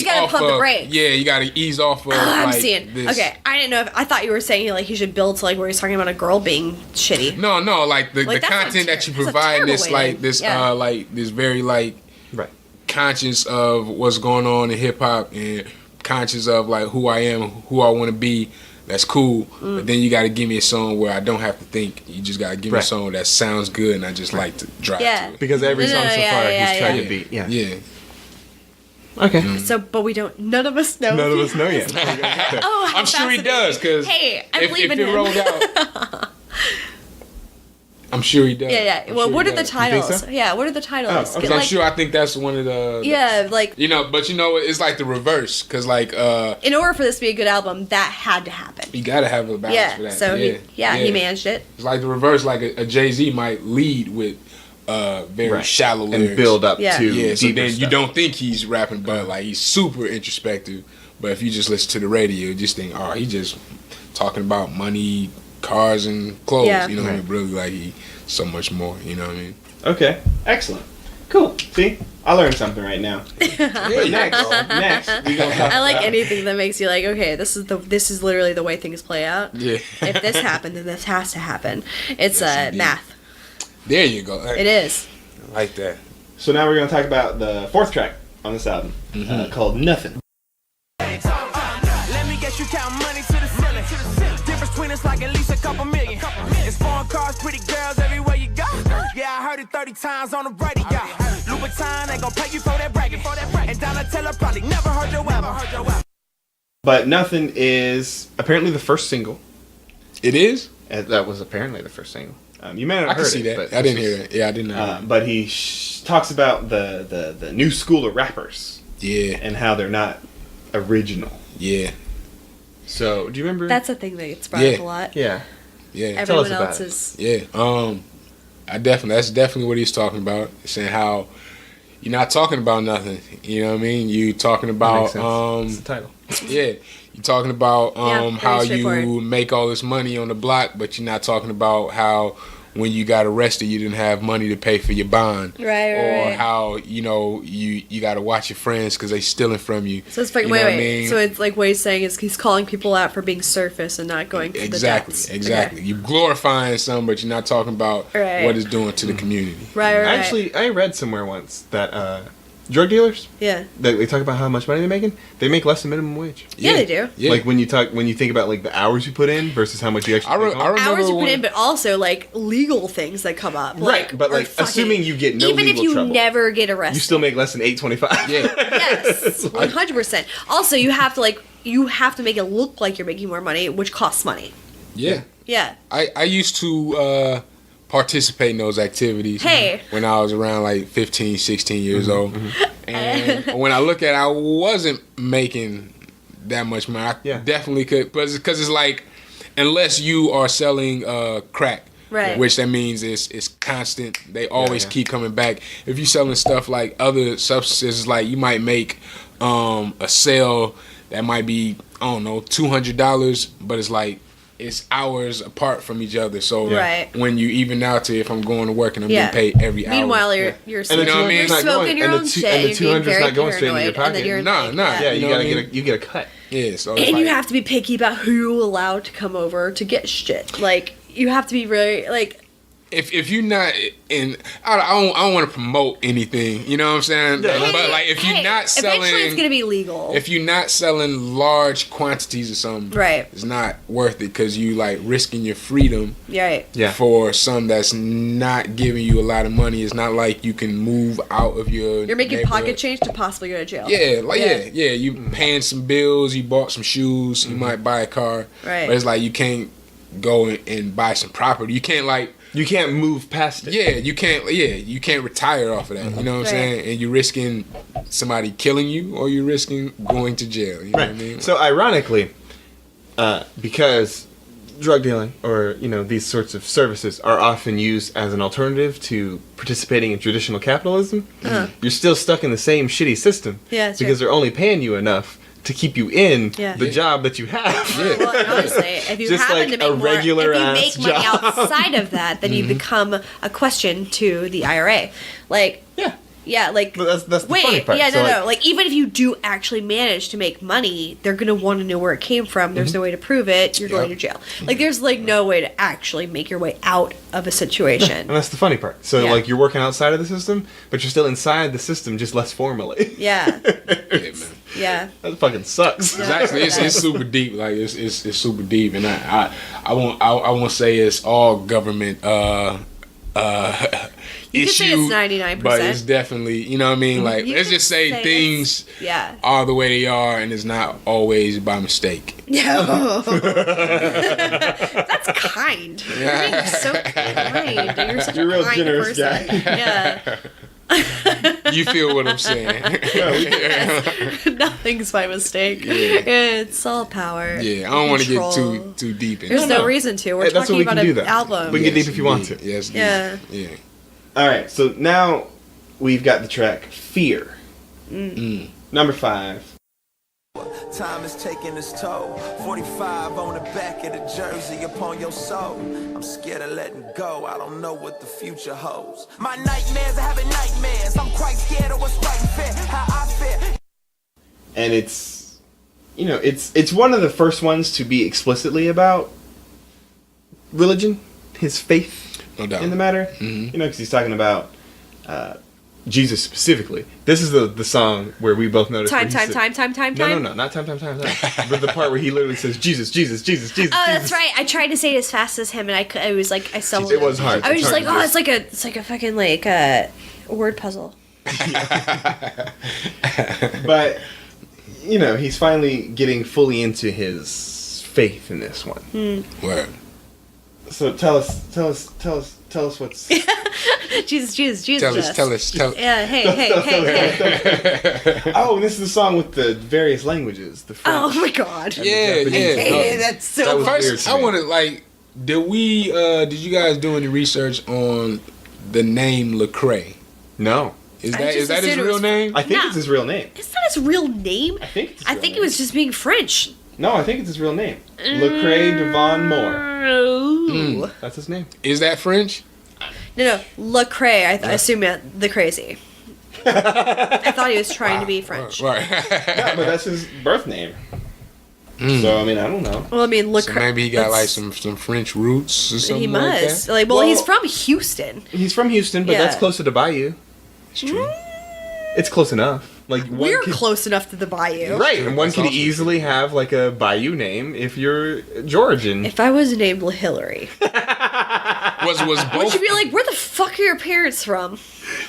Speaker 2: gotta
Speaker 1: off
Speaker 2: pump
Speaker 1: of.
Speaker 2: the brakes.
Speaker 1: Yeah, you gotta ease off of.
Speaker 2: I'm
Speaker 1: like,
Speaker 2: seeing.
Speaker 1: this.
Speaker 2: Okay, I didn't know. I thought you were saying like he should build to like where he's talking about a girl being shitty.
Speaker 1: No, like the
Speaker 2: Like, that's
Speaker 1: content that you
Speaker 2: that's a
Speaker 1: provide
Speaker 2: terrible
Speaker 1: this
Speaker 2: way
Speaker 1: like
Speaker 2: to-
Speaker 1: this
Speaker 2: yeah.
Speaker 1: like this very like
Speaker 3: right
Speaker 1: conscious of what's going on in hip hop and conscious of like who I am, who I want to be. That's cool, but then you got to give me a song where I don't have to think. You just got to give me a song that sounds good and I just like to drive to it.
Speaker 3: Because every song so far he's tried
Speaker 1: yeah.
Speaker 3: to beat. Yeah.
Speaker 1: Yeah.
Speaker 3: Okay.
Speaker 2: So, but we don't. None of us know.
Speaker 3: None of us know yet.
Speaker 2: Oh, how
Speaker 1: I'm sure he
Speaker 2: fascinating.
Speaker 1: does because
Speaker 2: Hey, I
Speaker 1: if
Speaker 2: believe in
Speaker 1: it
Speaker 2: him.
Speaker 1: rolled out, I'm sure he does.
Speaker 2: Yeah.
Speaker 1: I'm
Speaker 2: Well,
Speaker 1: sure
Speaker 2: what
Speaker 1: he
Speaker 2: are the
Speaker 1: does.
Speaker 2: titles?
Speaker 3: so?
Speaker 2: Yeah, what are the titles?
Speaker 3: okay.
Speaker 1: I'm sure. I think that's one of the.
Speaker 2: Yeah, like
Speaker 1: But it's like the reverse because like
Speaker 2: in order for this to be a good album, that had to happen.
Speaker 1: you gotta have a balance for
Speaker 2: Yeah.
Speaker 1: that.
Speaker 2: So he managed it.
Speaker 1: It's like the reverse. Like a Jay-Z might lead with very shallow lyrics
Speaker 3: and build up
Speaker 2: Yeah.
Speaker 3: to
Speaker 1: Yeah, so
Speaker 3: deeper
Speaker 1: then you
Speaker 3: stuff.
Speaker 1: don't think he's rapping, but like he's super introspective. But if you just listen to the radio, you just think, oh, he just talking about money, cars, and clothes.
Speaker 2: Yeah.
Speaker 1: You know what I mean? Really, like he so much more. You know what I mean?
Speaker 3: Okay, excellent, cool. See, I learned something right now. But next, we gonna talk
Speaker 2: I like
Speaker 3: about-
Speaker 2: anything that makes you like, okay, this is literally the way things play out.
Speaker 1: Yeah.
Speaker 2: If this happened, then this has to happen. It's
Speaker 1: Yes, indeed.
Speaker 2: math.
Speaker 1: There you go.
Speaker 2: It is.
Speaker 1: I like that.
Speaker 3: So now we're gonna talk about the fourth track on this album, called Nothing.
Speaker 4: Let me guess you count money to the ceiling. Difference between us like at least a couple million. It's foreign cars, pretty girls everywhere you go. Yeah, I heard it 30 times on the radio. Louboutin ain't gonna pay you for that bragging. And Donatella probably never heard your album.
Speaker 3: But Nothing is apparently the first single.
Speaker 1: It is.
Speaker 3: That was apparently the first single. You may not have
Speaker 1: I can
Speaker 3: heard
Speaker 1: see
Speaker 3: it,
Speaker 1: that.
Speaker 3: but
Speaker 1: I didn't hear it. Yeah, I didn't know.
Speaker 3: But he talks about the new school of rappers
Speaker 1: Yeah.
Speaker 3: and how they're not original.
Speaker 1: Yeah.
Speaker 3: So, do you remember?
Speaker 2: That's a thing that gets brought up a lot.
Speaker 3: Yeah.
Speaker 1: Yeah.
Speaker 3: Tell us
Speaker 2: Everyone
Speaker 3: about
Speaker 2: else
Speaker 3: it.
Speaker 2: is.
Speaker 1: Yeah. That's definitely what he's talking about. He's saying how you're not talking about nothing. You know what I mean? You talking about
Speaker 3: It's the title.
Speaker 1: yeah. You're talking about
Speaker 2: very
Speaker 1: how you
Speaker 2: straightforward.
Speaker 1: make all this money on the block, but you're not talking about how when you got arrested you didn't have money to pay for your bond.
Speaker 2: Right,
Speaker 1: Or
Speaker 2: right.
Speaker 1: how, you got to watch your friends because they stealing from you.
Speaker 2: So it's like,
Speaker 1: You know what I
Speaker 2: wait.
Speaker 1: mean?
Speaker 2: So it's like what he's saying is he's calling people out for being surface and not going to the depths.
Speaker 1: Exactly. You're glorifying something, but you're not talking about
Speaker 2: Right.
Speaker 1: what it's doing to the community.
Speaker 2: Right.
Speaker 3: Actually, I read somewhere once that drug dealers,
Speaker 2: Yeah.
Speaker 3: they talk about how much money they're making. They make less than minimum wage.
Speaker 2: Yeah, they do.
Speaker 1: Yeah.
Speaker 3: Like when you think about like the hours you put in versus how much you actually take home.
Speaker 1: I remember
Speaker 2: Hours you put
Speaker 1: when-
Speaker 2: in, but also like legal things that come up.
Speaker 3: Right, but
Speaker 2: are
Speaker 3: like assuming you get no
Speaker 2: even
Speaker 3: legal
Speaker 2: if you
Speaker 3: trouble,
Speaker 2: never get arrested,
Speaker 3: you still make less than $8.25.
Speaker 1: Yeah.
Speaker 2: yes, 100%. Also, you have to make it look like you're making more money, which costs money.
Speaker 1: Yeah.
Speaker 2: Yeah.
Speaker 1: I used to participate in those activities
Speaker 2: Hey.
Speaker 1: when I was around like 15, 16 years old. And when I look at it, I wasn't making that much money. I definitely could, because it's like, unless you are selling crack,
Speaker 2: Right.
Speaker 1: which that means it's constant. They always keep coming back. If you're selling stuff like other substances, like you might make a sale that might be, I don't know, $200, but it's like, it's hours apart from each other. So
Speaker 2: Right.
Speaker 1: when you even out to, if I'm going to work and I'm getting paid every hour.
Speaker 2: Meanwhile, you're
Speaker 3: And the
Speaker 2: you're
Speaker 3: 200's not
Speaker 2: smoking
Speaker 3: going-
Speaker 2: your
Speaker 3: and the
Speaker 2: own
Speaker 3: two-
Speaker 2: shit.
Speaker 3: and the
Speaker 2: you're being
Speaker 3: 200's
Speaker 2: very
Speaker 3: not going straight into your
Speaker 2: paranoid, and then
Speaker 3: pocket.
Speaker 2: you're
Speaker 1: Nah,
Speaker 2: like,
Speaker 1: nah.
Speaker 3: Yeah,
Speaker 1: You
Speaker 3: you
Speaker 1: know
Speaker 3: gotta
Speaker 1: what I
Speaker 3: get you get a cut.
Speaker 1: Yeah, so it's
Speaker 2: And you
Speaker 1: like-
Speaker 2: have to be picky about who you allow to come over to get shit. Like you have to be very like.
Speaker 1: if you're not in, I don't want to promote anything, you know what I'm saying?
Speaker 3: Yeah.
Speaker 1: But like if you're not selling,
Speaker 2: eventually it's gonna be legal.
Speaker 1: if you're not selling large quantities of something,
Speaker 2: Right.
Speaker 1: it's not worth it because you like risking your freedom
Speaker 2: Right.
Speaker 3: Yeah.
Speaker 1: for something that's not giving you a lot of money. It's not like you can move out of your.
Speaker 2: You're making
Speaker 1: neighborhood.
Speaker 2: pocket change to possibly go to jail.
Speaker 1: Yeah, like yeah. You paying some bills, you bought some shoes, you might buy a car,
Speaker 2: Right.
Speaker 1: but it's like you can't go and buy some property. You can't like.
Speaker 3: You can't move past it.
Speaker 1: Yeah, you can't retire off of that. You know what I'm
Speaker 2: Right.
Speaker 1: saying? And you're risking somebody killing you, or you're risking going to jail. You know what I mean?
Speaker 3: So ironically, because drug dealing or these sorts of services are often used as an alternative to participating in traditional capitalism, you're still stuck in the same shitty system.
Speaker 2: Yeah, that's
Speaker 3: because
Speaker 2: true.
Speaker 3: they're only paying you enough to keep you in
Speaker 2: Yeah.
Speaker 3: the job that you have.
Speaker 1: Yeah.
Speaker 2: Well, and honestly, if you
Speaker 3: Just
Speaker 2: happen
Speaker 3: like
Speaker 2: to
Speaker 3: a
Speaker 2: make more, if
Speaker 3: regular
Speaker 2: you
Speaker 3: ass
Speaker 2: make money
Speaker 3: job.
Speaker 2: outside of that, then you become a question to the IRA. Like, yeah, like
Speaker 3: But that's the
Speaker 2: wait,
Speaker 3: funny part.
Speaker 2: yeah,
Speaker 3: So,
Speaker 2: no. Like, even if you do actually manage to make money, they're gonna want to know where it came from. There's no way to prove it. You're going to jail. Like, there's like no way to actually make your way out of a situation.
Speaker 3: And that's the funny part. So
Speaker 2: Yeah.
Speaker 3: like you're working outside of the system, but you're still inside the system, just less formally.
Speaker 2: Yeah,
Speaker 1: Yeah, man.
Speaker 2: yeah.
Speaker 3: That fucking sucks.
Speaker 1: Exactly. It's super deep. Like it's super deep, and I won't say it's all government
Speaker 2: You could
Speaker 1: issue,
Speaker 2: say it's 99%.
Speaker 1: but it's definitely, you know what I mean. Like
Speaker 2: You
Speaker 1: let's
Speaker 2: could
Speaker 1: just say
Speaker 2: say
Speaker 1: things
Speaker 2: Yeah.
Speaker 1: are the way they are, and it's not always by mistake.
Speaker 2: Yeah. That's kind. You're being so kind. You're such
Speaker 3: You're a
Speaker 2: a
Speaker 3: real
Speaker 2: kind
Speaker 3: generous
Speaker 2: person.
Speaker 3: guy.
Speaker 2: Yeah.
Speaker 1: You feel what I'm saying?
Speaker 2: Nothing's by mistake. It's all power.
Speaker 1: Yeah, I don't want to get
Speaker 2: Control.
Speaker 1: too deep in
Speaker 2: There's
Speaker 1: it.
Speaker 2: no reason to. We're
Speaker 3: Hey, that's what
Speaker 2: talking
Speaker 3: we
Speaker 2: about
Speaker 3: can do,
Speaker 2: an
Speaker 3: though.
Speaker 2: album.
Speaker 3: We can get deep if you want to.
Speaker 1: Yes.
Speaker 2: Yeah.
Speaker 1: Yeah.
Speaker 3: All right, so now we've got the track "Fear," number 5.
Speaker 4: Time is taking its toll. 45 on the back of the jersey upon your soul. I'm scared of letting go. I don't know what the future holds. My nightmares are having nightmares. I'm quite scared of what's right and fair. How I feel.
Speaker 3: And it's it's one of the first ones to be explicitly about religion, his faith
Speaker 1: No doubt.
Speaker 3: in the matter.
Speaker 1: Mm-hmm.
Speaker 3: Because he's talking about Jesus specifically. This is the song where we both noticed.
Speaker 2: Time,
Speaker 3: where he
Speaker 2: time,
Speaker 3: said-
Speaker 2: time.
Speaker 3: No, not time. But the part where he literally says Jesus, Jesus, Jesus, Jesus.
Speaker 2: Oh,
Speaker 3: Jesus.
Speaker 2: that's right. I tried to say it as fast as him, and I was like, I stumbled.
Speaker 3: It was hard.
Speaker 2: I was
Speaker 3: It's
Speaker 2: just
Speaker 3: hard
Speaker 2: like,
Speaker 3: to
Speaker 2: oh,
Speaker 3: do.
Speaker 2: it's like a fucking like word puzzle.
Speaker 3: But he's finally getting fully into his faith in this one.
Speaker 1: Word.
Speaker 3: So tell us what's.
Speaker 2: Jesus.
Speaker 1: Tell us.
Speaker 2: Yeah, hey.
Speaker 3: Oh, this is the song with the various languages. The French.
Speaker 2: Oh my god.
Speaker 1: Yeah.
Speaker 2: Hey, that's so
Speaker 3: That was weird
Speaker 1: First,
Speaker 3: to
Speaker 1: I
Speaker 3: me.
Speaker 1: want to like, did you guys do any research on the name Lecrae?
Speaker 3: No,
Speaker 1: Is
Speaker 2: I
Speaker 1: that
Speaker 2: just
Speaker 1: his
Speaker 2: assumed it
Speaker 1: real
Speaker 2: was-
Speaker 1: name?
Speaker 3: I think
Speaker 2: No.
Speaker 3: it's his real name.
Speaker 2: It's not his real name.
Speaker 3: I think it's his
Speaker 2: I
Speaker 3: real
Speaker 2: think
Speaker 3: name.
Speaker 2: it was just being French.
Speaker 3: No, I think it's his real name. Lecrae Devon Moore.
Speaker 2: Ooh.
Speaker 3: That's his name.
Speaker 1: Is that French?
Speaker 2: No, Lecrae. I assume meant the crazy. I thought he was trying to be French.
Speaker 1: Right.
Speaker 3: Yeah, but that's his birth name. So I mean, I don't know.
Speaker 2: Well, I mean, Lecrae.
Speaker 1: So maybe he got like
Speaker 2: that's-
Speaker 1: some French roots or something
Speaker 2: He
Speaker 1: like
Speaker 2: must.
Speaker 1: that.
Speaker 2: Well,
Speaker 3: Well-
Speaker 2: he's from Houston.
Speaker 3: He's from Houston, but
Speaker 2: Yeah.
Speaker 3: that's closer to Bayou.
Speaker 1: It's true.
Speaker 3: It's close enough. Like
Speaker 2: We're close enough to the bayou.
Speaker 3: Right, and one
Speaker 1: That's
Speaker 3: could
Speaker 1: awesome.
Speaker 3: easily have like a bayou name if you're Georgian.
Speaker 2: If I was named Hillary,
Speaker 1: Was
Speaker 2: would
Speaker 1: both,
Speaker 2: you be like, where the fuck are your parents from?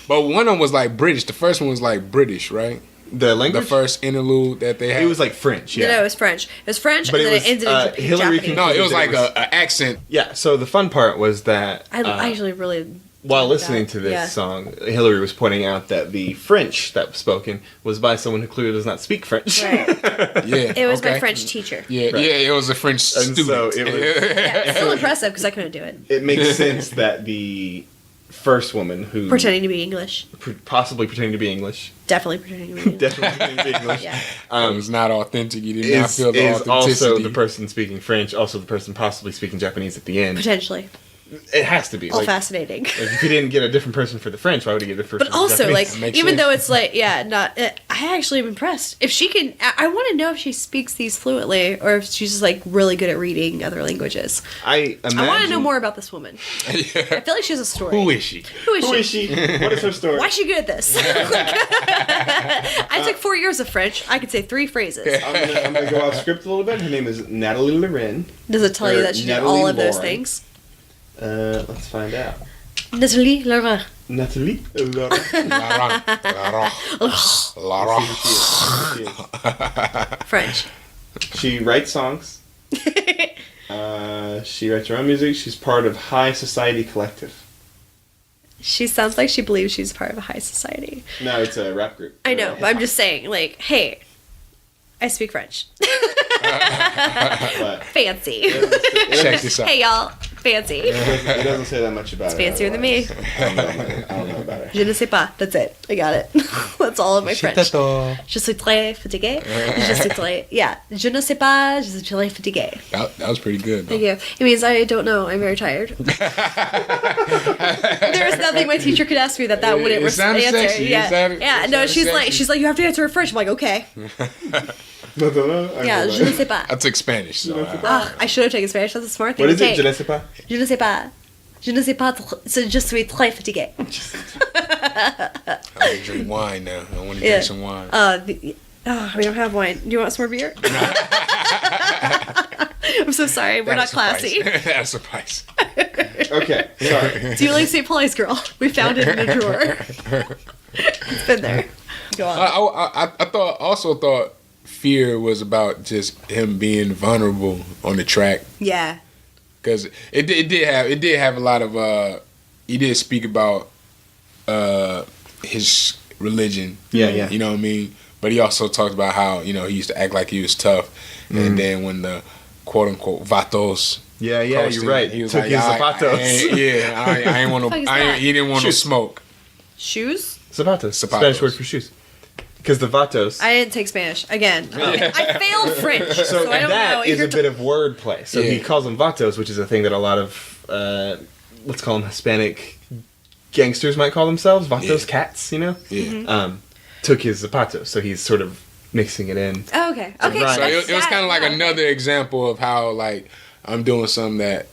Speaker 1: but one of them was like British. The first one was like British, right?
Speaker 3: The language?
Speaker 1: The first interlude that they had.
Speaker 3: It was like French, yeah.
Speaker 2: No, it was French. It was French,
Speaker 3: But
Speaker 2: and
Speaker 3: it
Speaker 2: then
Speaker 3: was,
Speaker 2: it ended in
Speaker 3: Hillary
Speaker 2: Japanese.
Speaker 1: no, it was like
Speaker 3: It was-
Speaker 1: a accent.
Speaker 3: Yeah, so the fun part was that
Speaker 2: I actually really.
Speaker 3: while
Speaker 2: like
Speaker 3: listening
Speaker 2: that.
Speaker 3: to this
Speaker 2: Yeah.
Speaker 3: song, Hillary was pointing out that the French that was spoken was by someone who clearly does not speak French.
Speaker 2: Right.
Speaker 1: Yeah,
Speaker 2: It was my
Speaker 1: okay.
Speaker 2: French teacher.
Speaker 1: Yeah,
Speaker 3: Right.
Speaker 1: yeah, it was a French
Speaker 3: And
Speaker 1: student.
Speaker 3: so it was-
Speaker 2: Yeah, it's still impressive because I couldn't do it.
Speaker 3: It makes sense that the first woman who
Speaker 2: Pretending to be English.
Speaker 3: possibly pretending to be English,
Speaker 2: Definitely pretending to be English.
Speaker 3: definitely pretending to be English,
Speaker 2: Yeah.
Speaker 1: It was not authentic. You did not
Speaker 3: is,
Speaker 1: feel the
Speaker 3: is
Speaker 1: authenticity.
Speaker 3: also the person speaking French, also the person possibly speaking Japanese at the end.
Speaker 2: Potentially.
Speaker 3: It has to be.
Speaker 2: All
Speaker 3: Like,
Speaker 2: fascinating.
Speaker 3: like, if you didn't get a different person for the French, why would you get a different
Speaker 2: But
Speaker 3: person for the
Speaker 2: also, like,
Speaker 3: Japanese?
Speaker 1: Makes
Speaker 2: even
Speaker 1: sense.
Speaker 2: though it's like, yeah, not. I actually am impressed. If she can, I want to know if she speaks these fluently, or if she's just like really good at reading other languages.
Speaker 3: I imagine.
Speaker 2: I want to know more about this woman. I
Speaker 1: Yeah.
Speaker 2: feel like she has a story.
Speaker 1: Who is she?
Speaker 2: Who is
Speaker 3: Who
Speaker 2: she?
Speaker 3: is she? What is her story?
Speaker 2: Why is she good at this? I took 4 years of French. I could say 3 phrases.
Speaker 3: I'm gonna go off script a little bit. Her name is Natalie Loren.
Speaker 2: Does it tell you
Speaker 3: Or
Speaker 2: that she did
Speaker 3: Natalie
Speaker 2: all of those
Speaker 3: Lauren.
Speaker 2: things?
Speaker 3: Let's find out.
Speaker 2: Natalie Laura.
Speaker 3: Natalie Loren.
Speaker 1: Lara.
Speaker 2: French.
Speaker 3: She writes songs. She writes her own music. She's part of High Society Collective.
Speaker 2: She sounds like she believes she's part of a high society.
Speaker 3: No, it's a rap group.
Speaker 2: I know, but I'm just saying, like, hey, I speak French.
Speaker 3: But
Speaker 2: Fancy.
Speaker 1: Check this out.
Speaker 2: Hey, y'all. Fancy.
Speaker 3: it doesn't say that much about
Speaker 2: It's
Speaker 3: her.
Speaker 2: fancier than me.
Speaker 3: I don't know about her.
Speaker 2: Je ne sais pas. That's it. I got it. That's all of my French. Je suis très fatigué. Je suis très... Yeah. Je ne sais pas. Je suis très fatigué.
Speaker 1: That was pretty good.
Speaker 2: Thank
Speaker 1: Though.
Speaker 2: you. It means I don't know. I'm very tired. There is nothing my teacher could ask me that wouldn't
Speaker 1: It sounded
Speaker 2: answer.
Speaker 1: sexy. It
Speaker 2: Yeah.
Speaker 1: sounded-
Speaker 2: Yeah.
Speaker 1: it
Speaker 2: No,
Speaker 1: sounded
Speaker 2: she's like, you have to answer in French. I'm like, okay. Yeah. Je ne sais pas.
Speaker 1: I took Spanish, so
Speaker 2: Ah, I should have taken Spanish. That's a smart thing
Speaker 3: What
Speaker 2: to
Speaker 3: is it?
Speaker 2: take.
Speaker 3: Je ne sais pas.
Speaker 2: Je ne sais pas. Je ne sais pas. Je suis très fatigué.
Speaker 1: I want to drink wine now. I want to
Speaker 2: Yeah.
Speaker 1: drink some wine.
Speaker 2: We don't have wine. Do you want some more beer? I'm so sorry. We're not classy.
Speaker 1: That's a price.
Speaker 3: Okay, sorry.
Speaker 2: Do you like St. Paul's girl? We found it in a drawer. It's been there. Go on.
Speaker 1: I also thought Fear was about just him being vulnerable on the track,
Speaker 2: Yeah.
Speaker 1: because it did have a lot of he did speak about his religion.
Speaker 3: Yeah, yeah.
Speaker 1: You know what I mean? But he also talked about how, he used to act like he was tough, and then when the quote unquote vatos.
Speaker 3: Yeah,
Speaker 1: crossed
Speaker 3: you're
Speaker 1: him,
Speaker 3: right.
Speaker 1: He was
Speaker 3: Took
Speaker 1: like,
Speaker 3: his
Speaker 1: I
Speaker 3: zapatos.
Speaker 1: ain't want
Speaker 2: What the fuck is
Speaker 1: no.
Speaker 2: that?
Speaker 1: He didn't want no
Speaker 3: Shoes.
Speaker 1: smoke.
Speaker 2: Shoes?
Speaker 3: Zapatos.
Speaker 1: Zapatos.
Speaker 3: Spanish word for shoes. Because the vatos.
Speaker 2: I didn't take Spanish. Again. I failed French. So I don't know.
Speaker 3: that is
Speaker 2: You're
Speaker 3: a bit of wordplay. So he
Speaker 1: Yeah.
Speaker 3: calls them vatos, which is a thing that a lot of, let's call them Hispanic gangsters might call themselves. Vatos,
Speaker 1: Yeah.
Speaker 3: cats,
Speaker 1: Yeah.
Speaker 3: took his zapatos. So he's sort of mixing it in.
Speaker 2: Oh, okay. Okay.
Speaker 3: Right.
Speaker 1: So it was kind of like another example of how, like, I'm doing something that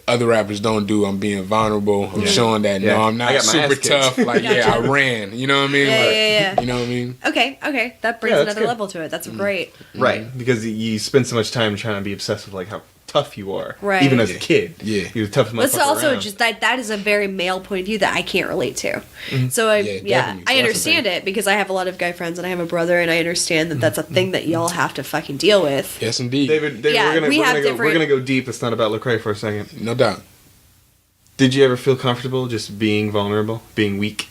Speaker 1: other rappers don't do. I'm being vulnerable. I'm showing that
Speaker 3: Yeah.
Speaker 1: no, I'm
Speaker 3: I
Speaker 1: not
Speaker 3: got my
Speaker 1: super
Speaker 3: ass kicked.
Speaker 1: tough. Like, yeah, I ran. You know what I mean?
Speaker 2: Yeah,
Speaker 1: Like,
Speaker 2: yeah.
Speaker 1: You know what I mean?
Speaker 2: Okay. That brings
Speaker 3: Yeah, that's
Speaker 2: another
Speaker 3: good.
Speaker 2: level to it. That's great.
Speaker 3: Right. Because you spend so much time trying to be obsessed with, like, how tough you are.
Speaker 2: Right.
Speaker 3: Even as a kid.
Speaker 1: Yeah.
Speaker 3: He was tough as
Speaker 2: Let's also
Speaker 3: around.
Speaker 2: just that is a very male point of view that I can't relate to.
Speaker 3: Mm-hmm.
Speaker 2: So I
Speaker 1: Yeah,
Speaker 2: yeah,
Speaker 1: definitely.
Speaker 2: I
Speaker 1: That's
Speaker 2: understand it because I have a lot of guy friends and I have a brother and I understand that that's a thing that y'all have to fucking deal with.
Speaker 1: Yes, indeed.
Speaker 3: David,
Speaker 2: Yeah,
Speaker 3: we're
Speaker 2: we have
Speaker 3: we're
Speaker 2: different-
Speaker 3: gonna go deep. It's not about Lecrae for a second.
Speaker 1: No doubt.
Speaker 3: Did you ever feel comfortable just being vulnerable, being weak?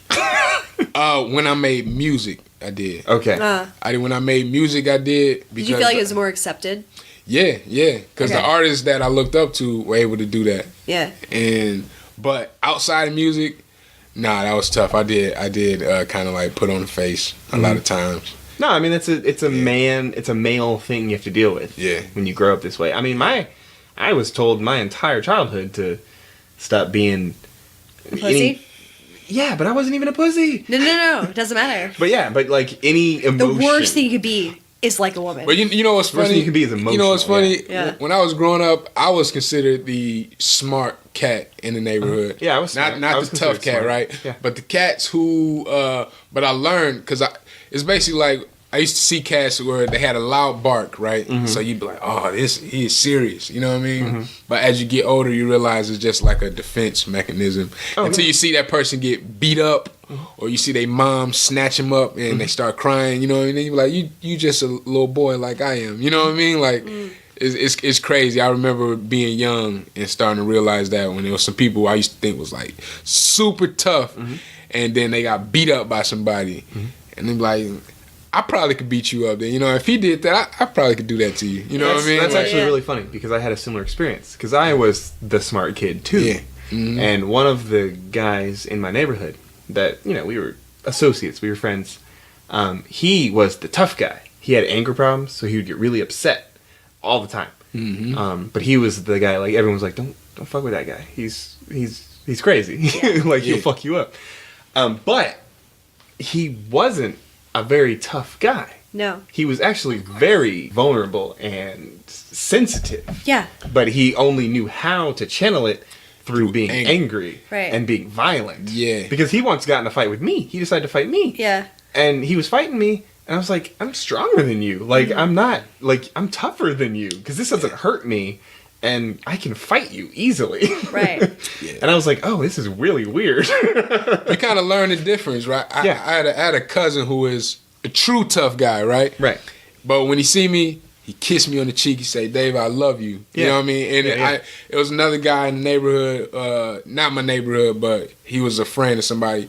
Speaker 1: When I made music, I did.
Speaker 3: Okay.
Speaker 1: I did when I made music. I did. Because,
Speaker 2: Did you feel like it was more accepted?
Speaker 1: Yeah. Because the
Speaker 2: Okay.
Speaker 1: artists that I looked up to were able to do that.
Speaker 2: Yeah.
Speaker 1: But outside of music, nah, that was tough. I did kind of like put on the face a lot of times.
Speaker 3: No, I mean it's a male thing you have to deal with.
Speaker 1: Yeah.
Speaker 3: When you grow up this way. I mean I was told my entire childhood to stop being
Speaker 2: Pussy?
Speaker 3: Yeah, but I wasn't even a pussy.
Speaker 2: No. It doesn't matter.
Speaker 3: But yeah, but like any
Speaker 2: The
Speaker 3: emotion.
Speaker 2: worst thing you could be is like a woman.
Speaker 1: But you know what's
Speaker 3: The worst
Speaker 1: funny?
Speaker 3: thing you can be is emotional.
Speaker 1: You know what's funny?
Speaker 2: Yeah.
Speaker 1: When I was growing up, I was considered the smart cat in the neighborhood.
Speaker 3: Yeah, I was smart. I
Speaker 1: not
Speaker 3: was
Speaker 1: the tough
Speaker 3: considered
Speaker 1: cat,
Speaker 3: smart.
Speaker 1: right?
Speaker 3: Yeah.
Speaker 1: But the cats who, but I learned because it's basically like I used to see cats where they had a loud bark, right?
Speaker 3: Mm-hmm.
Speaker 1: So you'd be like, oh, he is serious. You know what I mean? But as you get older, you realize it's just like a defense mechanism until you see that person get beat up. Or you see their mom snatch him up and they start crying, you know, and then you're like, you just a little boy like I am, you know what I mean? Like, it's crazy. I remember being young and starting to realize that when there was some people I used to think was like super tough, and then they got beat up by somebody, and then like, I probably could beat you up there, you know. If he did that, I probably could do that to you, you know what I mean?
Speaker 3: That's
Speaker 1: Like,
Speaker 3: actually really funny because I had a similar experience because I was the smart kid too.
Speaker 1: Yeah.
Speaker 3: And one of the guys in my neighborhood that, you know, we were associates, we were friends, he was the tough guy. He had anger problems, so he would get really upset all the time. But he was the guy, like, everyone was like, don't fuck with that guy. He's crazy. Like, he'll fuck you up. But he wasn't a very tough guy.
Speaker 2: No.
Speaker 3: He was actually very vulnerable and sensitive.
Speaker 2: Yeah.
Speaker 3: But he only knew how to channel it through being angry
Speaker 2: Right.
Speaker 3: and being violent.
Speaker 1: Yeah.
Speaker 3: Because he once got in a fight with me. He decided to fight me.
Speaker 2: Yeah.
Speaker 3: And he was fighting me, and I was like, I'm stronger than you. Like, I'm not, like, I'm tougher than you. Because this doesn't hurt me, and I can fight you easily.
Speaker 2: Right.
Speaker 3: And I was like, oh, this is really weird.
Speaker 1: you kind of learn the difference, right? I had a cousin who is a true tough guy, right?
Speaker 3: Right.
Speaker 1: But when he see me, he kissed me on the cheek. He say, "Dave, I love you." You know what I mean? And it was another guy in the neighborhood, not my neighborhood, but he was a friend of somebody,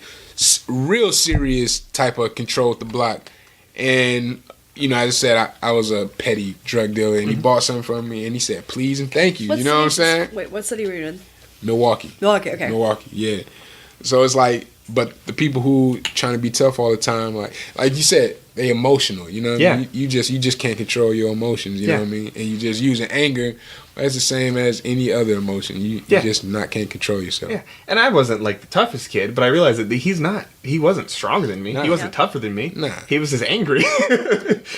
Speaker 1: real serious type of controlled the block. And you know, as I said, I was a petty drug dealer, and he bought something from me, and he said, "Please and thank you." You know what I'm saying?
Speaker 2: Wait, what city were you in?
Speaker 1: Milwaukee.
Speaker 2: Milwaukee, okay.
Speaker 1: Milwaukee, yeah. So it's like, but the people who trying to be tough all the time, like you said, they emotional. You know what I mean? You just can't control your emotions. You know what I mean? And you just using anger. That's the same as any other emotion. You just can't control yourself.
Speaker 3: Yeah, and I wasn't like the toughest kid, but I realized that he wasn't stronger than me.
Speaker 1: Nah.
Speaker 3: He wasn't tougher than me.
Speaker 1: Nah.
Speaker 3: He was just angry,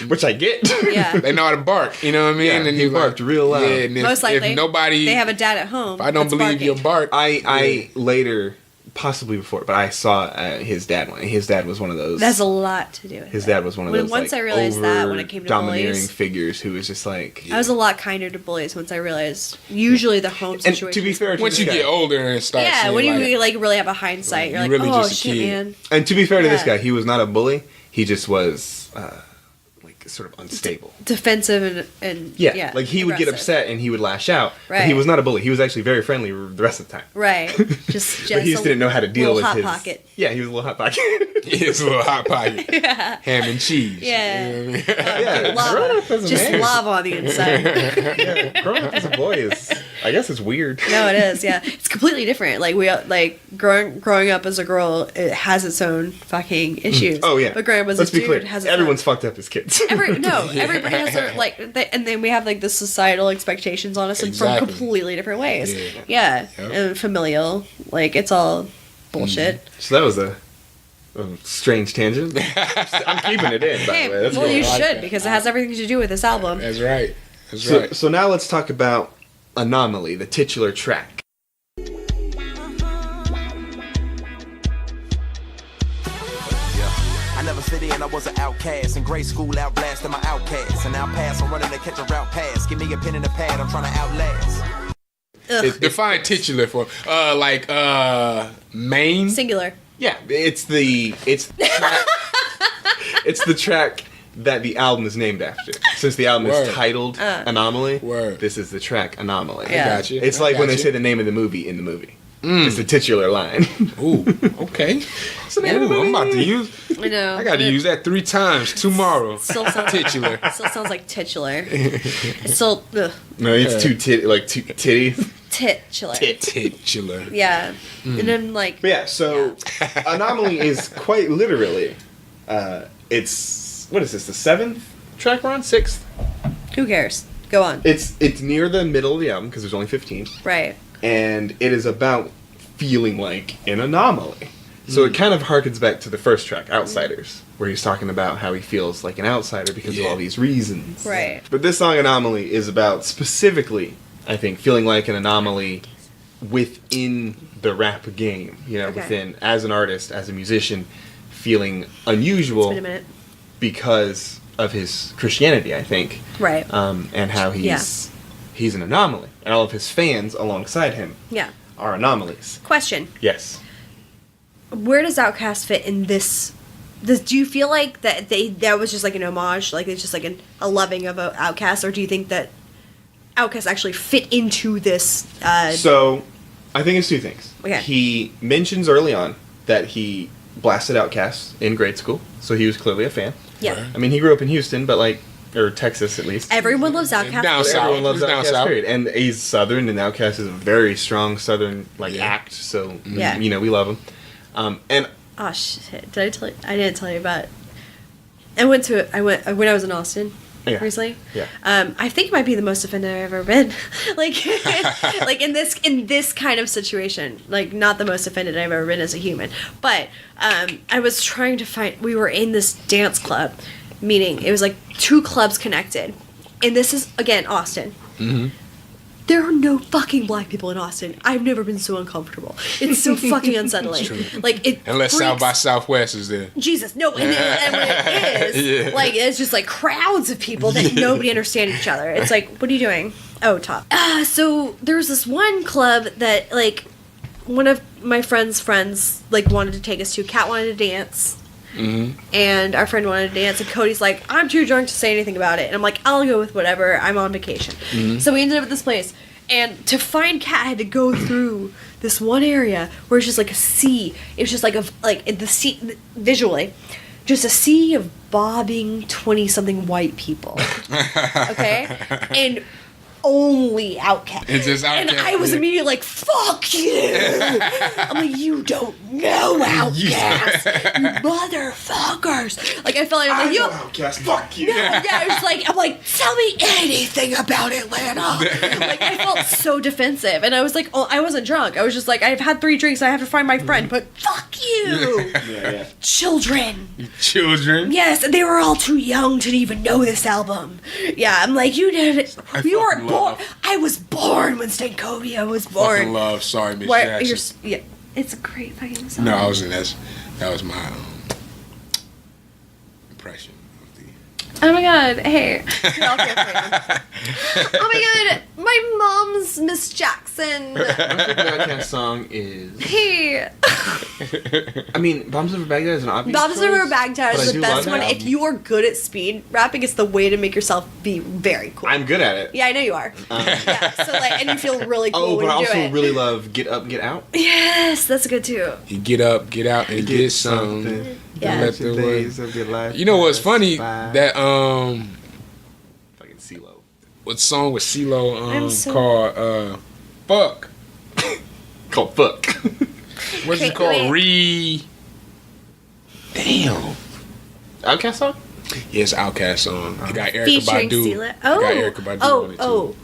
Speaker 3: which I get.
Speaker 2: Yeah.
Speaker 1: They know how to bark. You know what I mean?
Speaker 3: Yeah,
Speaker 1: and
Speaker 3: he barked real loud.
Speaker 1: Yeah, and
Speaker 2: Most likely.
Speaker 1: if nobody,
Speaker 2: they have a dad at home.
Speaker 1: if I don't
Speaker 2: that's
Speaker 1: believe your
Speaker 2: barking.
Speaker 1: bark,
Speaker 3: I later, possibly before, but I saw his dad one. His dad was one of those.
Speaker 2: That's a lot to do with
Speaker 3: His
Speaker 2: it.
Speaker 3: dad was one of those.
Speaker 2: Once
Speaker 3: like,
Speaker 2: I realized that when it came to
Speaker 3: domineering
Speaker 2: bullies.
Speaker 3: figures who was just like.
Speaker 2: I was a lot kinder to bullies once I realized usually the home
Speaker 3: And
Speaker 2: situation.
Speaker 3: to be fair, to
Speaker 1: once
Speaker 3: this
Speaker 1: you
Speaker 3: guy,
Speaker 1: get older and start,
Speaker 2: yeah,
Speaker 1: seeing
Speaker 2: when you
Speaker 1: like,
Speaker 2: really have a hindsight, you're
Speaker 1: You're
Speaker 2: like,
Speaker 1: really
Speaker 2: oh
Speaker 1: just a
Speaker 2: shit,
Speaker 1: kid.
Speaker 2: man.
Speaker 3: and to be fair to this
Speaker 2: Yeah.
Speaker 3: guy, he was not a bully. He just was like sort of unstable.
Speaker 2: Defensive and
Speaker 3: Yeah, like he would get
Speaker 2: aggressive.
Speaker 3: upset and he would lash out. But
Speaker 2: Right.
Speaker 3: he was not a bully. He was actually very friendly the rest of the time.
Speaker 2: Right. Just
Speaker 3: But he just didn't know how to deal with
Speaker 2: hot
Speaker 3: his.
Speaker 2: pocket.
Speaker 3: Yeah, he was a little hot pocket.
Speaker 1: it's a little hot pocket, ham and cheese.
Speaker 2: Yeah.
Speaker 1: You know what I mean?
Speaker 3: yeah, growing
Speaker 2: Lava.
Speaker 3: up as a
Speaker 2: Just
Speaker 3: man,
Speaker 2: lava on the inside.
Speaker 3: yeah, growing up as a boy is, I guess, it's weird.
Speaker 2: No, it is. Yeah, it's completely different. Like growing up as a girl, it has its own fucking issues.
Speaker 3: Oh yeah,
Speaker 2: But growing up as
Speaker 3: let's
Speaker 2: a
Speaker 3: be
Speaker 2: dude
Speaker 3: clear.
Speaker 2: has its
Speaker 3: Everyone's fucked up as kids.
Speaker 2: everybody has their and then we have like the societal expectations on us from
Speaker 1: Exactly.
Speaker 2: completely different ways.
Speaker 1: Yeah.
Speaker 2: Yeah, and familial, like it's all bullshit.
Speaker 3: So that was a strange tangent. I'm keeping it in, by
Speaker 2: Hey,
Speaker 3: the way. That's
Speaker 2: well,
Speaker 3: good.
Speaker 2: you
Speaker 1: like
Speaker 2: should
Speaker 1: that.
Speaker 2: because it has everything to do with this album.
Speaker 1: That's right. That's right.
Speaker 3: So now let's talk about Anomaly, the titular track.
Speaker 4: I never fit in, I was an outcast. In grade school, outblasting my outcasts. And now pass, I'm running to catch a route pass. Give me a pen and a pad, I'm trying to outlast.
Speaker 1: Define titular for main.
Speaker 2: Singular.
Speaker 3: Yeah, it's the track that the album is named after. Since the album
Speaker 1: Word.
Speaker 3: is titled Anomaly,
Speaker 1: Word.
Speaker 3: this is the track Anomaly.
Speaker 2: Yeah.
Speaker 1: Gotcha.
Speaker 3: It's like when they say the name of the movie in the movie. It's the titular line.
Speaker 1: Ooh, okay. Ooh, I'm about to use.
Speaker 2: I know.
Speaker 1: I got to use that 3 times tomorrow.
Speaker 2: Still sounds
Speaker 1: Titular.
Speaker 2: Still sounds like titular. It's still
Speaker 3: No, it's two titties.
Speaker 2: titular.
Speaker 1: Titular.
Speaker 2: Yeah, and then like
Speaker 3: But yeah, so Anomaly is quite literally, it's, what is this, the 7th track we're on? 6th?
Speaker 2: who cares? Go on.
Speaker 3: It's near the middle of the album, because there's only 15.
Speaker 2: Right.
Speaker 3: And it is about feeling like an anomaly. So it kind of harkens back to the first track, Outsiders, where he's talking about how he feels like an outsider because of all these reasons.
Speaker 2: Right.
Speaker 3: But this song, Anomaly, is about specifically, I think, feeling like an anomaly within the rap game. You know, within, as an artist, as a musician, feeling unusual
Speaker 2: It's been a minute.
Speaker 3: because of his Christianity, I think.
Speaker 2: Right.
Speaker 3: And how he's an anomaly. And all of his fans alongside him are anomalies.
Speaker 2: Question.
Speaker 3: Yes.
Speaker 2: Where does Outkast fit in this? Do you feel like that was just like an homage, like it's just like a loving of Outkast, or do you think that Outkast actually fit into this?
Speaker 3: So, I think it's two things.
Speaker 2: Okay.
Speaker 3: He mentions early on that he blasted Outkast in grade school, so he was clearly a fan.
Speaker 2: Yeah.
Speaker 3: I mean, he grew up in Houston, but or Texas at least.
Speaker 2: Everyone loves Outkast.
Speaker 1: Down south.
Speaker 3: Everyone loves
Speaker 1: Down
Speaker 3: Outkast,
Speaker 1: south.
Speaker 3: period. And he's Southern, and Outkast is a very strong Southern act. So we love him. And
Speaker 2: oh shit! Did I tell you? I didn't tell you about. I went when I was in Austin recently.
Speaker 3: Yeah.
Speaker 2: I think it might be the most offended I've ever been. like in this kind of situation. Like not the most offended I've ever been as a human. But I was trying to find. We were in this dance club, meaning it was like two clubs connected, and this is again Austin. Mm-hmm. There are no fucking black people in Austin. I've never been so uncomfortable. It's so fucking unsettling. Like it.
Speaker 1: Unless
Speaker 2: freaks,
Speaker 1: South by Southwest is there.
Speaker 2: Jesus, no, and when it is, like it's just like crowds of people that nobody understand each other. It's like, what are you doing? Oh, top. So there was this one club that like one of my friends like wanted to take us to. Kat wanted to dance. Mm-hmm. And our friend wanted to dance, and Cody's like, I'm too drunk to say anything about it. And I'm like, I'll go with whatever. I'm on vacation. Mm-hmm. So we ended up at this place. And to find Kat, I had to go through this one area where it's just like a sea. It was just like the sea, visually, just a sea of bobbing 20-something white people. Okay? And only Outkast.
Speaker 1: It's just Outkast.
Speaker 2: And I was immediately like, fuck you! I'm like, you don't know Outkast, you motherfuckers! Like, I felt like, I'm like, you
Speaker 3: Outkast, fuck you!
Speaker 2: yeah, it was like, I'm like, tell me anything about Atlanta! Like, I felt so defensive, and I was like, oh, I wasn't drunk. I was just like, I've had 3 drinks, I have to find my friend, but fuck you! Children! Yes, and they were all too young to even know this album. Yeah, I'm like, you did. You weren't born. I was born when Stankovia was born.
Speaker 1: Fucking love. Sorry, Miss Jackson.
Speaker 2: Yeah, it's a great fucking song.
Speaker 1: No, that was my impression of the.
Speaker 2: Oh my god! Hey, you're all here for you. Oh my god! My mom's Miss Jackson.
Speaker 3: My favorite Outkast song is.
Speaker 2: Hey.
Speaker 3: I mean, Bombs Over Baghdad is an obvious
Speaker 2: Bombs
Speaker 3: choice,
Speaker 2: Over Baghdad
Speaker 3: but
Speaker 2: is
Speaker 3: I
Speaker 2: the
Speaker 3: do
Speaker 2: best
Speaker 3: love that
Speaker 2: one. If
Speaker 3: album.
Speaker 2: you are good at speed rapping, it's the way to make yourself be very cool.
Speaker 3: I'm good at it.
Speaker 2: Yeah, I know you are. Yeah, so like, and you feel really cool
Speaker 3: Oh,
Speaker 2: when
Speaker 3: but I
Speaker 2: you do
Speaker 3: also
Speaker 2: it.
Speaker 3: really love Get Up, Get Out.
Speaker 2: Yes, that's good too.
Speaker 1: You get up, get out, and get some.
Speaker 2: Yeah.
Speaker 1: Let the
Speaker 3: Days of your life
Speaker 1: You know what's funny?
Speaker 3: pass by.
Speaker 1: That
Speaker 3: Fucking CeeLo.
Speaker 1: what song with CeeLo
Speaker 2: I'm so-
Speaker 1: called Fuck.
Speaker 3: Called Fuck.
Speaker 1: What's
Speaker 2: Okay,
Speaker 1: it called?
Speaker 2: wait.
Speaker 1: Damn.
Speaker 3: Outkast song?
Speaker 1: Yeah, it's Outkast song. It got Erykah
Speaker 2: Featuring
Speaker 1: Badu.
Speaker 2: Sela.
Speaker 1: It got Erykah Badu on it too.
Speaker 2: Oh.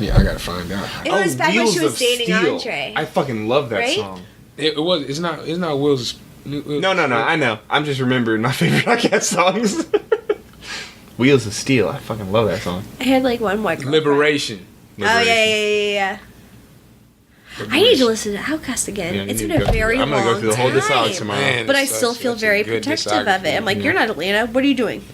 Speaker 1: Yeah, I gotta find out.
Speaker 2: It was back when
Speaker 3: Wheels
Speaker 2: she was
Speaker 3: of
Speaker 2: dating
Speaker 3: Steel.
Speaker 2: Andre.
Speaker 3: I fucking love that
Speaker 2: Right?
Speaker 3: song.
Speaker 1: It was. It's not Will's.
Speaker 3: No, I know. I'm just remembering my favorite Outkast songs. Wheels of Steel. I fucking love that song.
Speaker 2: I had like one white girl.
Speaker 1: Liberation.
Speaker 2: Oh yeah. I need to listen to Outkast again.
Speaker 3: Yeah, you
Speaker 2: It's
Speaker 3: need
Speaker 2: been
Speaker 3: to
Speaker 2: a
Speaker 3: go
Speaker 2: very
Speaker 3: through- I'm gonna
Speaker 2: long
Speaker 3: go through the whole
Speaker 2: time.
Speaker 3: discography tomorrow.
Speaker 1: Man,
Speaker 2: But I
Speaker 1: it's
Speaker 2: still
Speaker 1: such
Speaker 2: feel
Speaker 1: a
Speaker 2: very
Speaker 1: good
Speaker 2: protective of
Speaker 1: discography.
Speaker 2: it. I'm like, you're not Atlanta. What are you doing?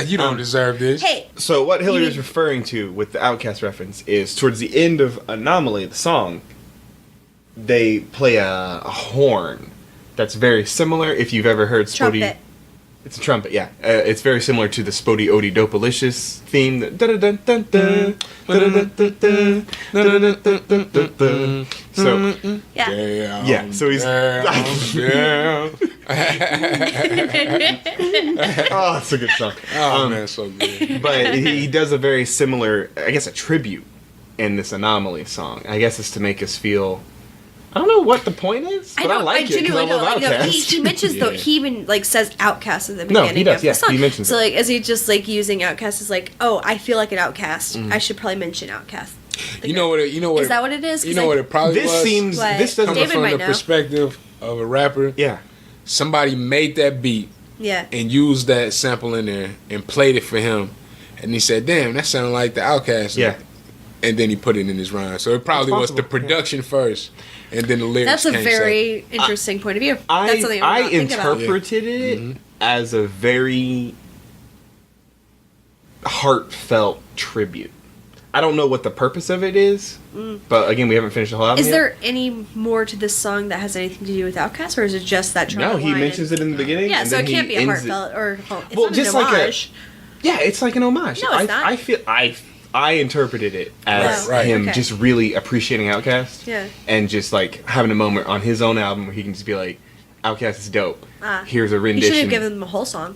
Speaker 1: You don't deserve this.
Speaker 2: Hey,
Speaker 3: So what Hillary
Speaker 2: You
Speaker 3: is
Speaker 2: mean-
Speaker 3: referring to with the Outkast reference is towards the end of Anomaly, the song, they play a horn that's very similar. If you've ever heard Spody,
Speaker 2: trumpet.
Speaker 3: it's a trumpet. Yeah, it's very similar to the Spody Odie Dopalicious theme. So
Speaker 2: Yeah.
Speaker 3: yeah, so he's
Speaker 1: Yeah.
Speaker 3: oh, it's a good song.
Speaker 1: Oh man, so good.
Speaker 3: But he does a very similar, I guess, a tribute in this Anomaly song. I guess it's to make us feel. I don't know what the point is, but I like it because I love Outkast.
Speaker 2: He mentions though.
Speaker 1: Yeah.
Speaker 2: He even like says Outkast at the
Speaker 3: No,
Speaker 2: beginning
Speaker 3: he does,
Speaker 2: of
Speaker 3: yeah,
Speaker 2: the song.
Speaker 3: he mentions
Speaker 2: so
Speaker 3: it.
Speaker 2: like, is he just like using Outkast as like, oh, I feel like an outcast. I should probably mention Outkast.
Speaker 1: You know what?
Speaker 2: Is that what it is? 'Cause
Speaker 1: You know what it probably
Speaker 3: This
Speaker 1: was.
Speaker 3: seems.
Speaker 2: What?
Speaker 3: This doesn't.
Speaker 1: Coming
Speaker 2: David
Speaker 1: from
Speaker 2: might
Speaker 1: the
Speaker 2: know.
Speaker 1: perspective of a rapper.
Speaker 3: Yeah.
Speaker 1: Somebody made that beat
Speaker 2: Yeah.
Speaker 1: and used that sample in there and played it for him, and he said, "Damn, that sounded like the Outkast."
Speaker 3: Yeah.
Speaker 1: And then he put it in his rhyme. So it probably was the production first, and then the lyrics.
Speaker 2: That's a very interesting point of view. That's something
Speaker 3: I
Speaker 2: not think about.
Speaker 3: interpreted it as a very heartfelt tribute. I don't know what the purpose of it is, but again, we haven't finished the whole album
Speaker 2: Is
Speaker 3: yet.
Speaker 2: there any more to this song that has anything to do with Outkast, or is it just that?
Speaker 3: No, he mentions it in the beginning.
Speaker 2: Yeah,
Speaker 3: and
Speaker 2: so
Speaker 3: then
Speaker 2: it can't
Speaker 3: he
Speaker 2: be a
Speaker 3: ends
Speaker 2: heartfelt or it's
Speaker 3: Well,
Speaker 2: not
Speaker 3: just
Speaker 2: an
Speaker 3: like a-
Speaker 2: homage.
Speaker 3: Yeah, it's like an homage.
Speaker 2: No, it's not.
Speaker 3: I feel I interpreted it as
Speaker 1: Right.
Speaker 3: him
Speaker 2: Okay.
Speaker 3: just really appreciating Outkast.
Speaker 2: Yeah.
Speaker 3: And just like having a moment on his own album where he can just be like, Outkast is dope. Here's a
Speaker 2: You
Speaker 3: rendition.
Speaker 2: should have given them a whole song.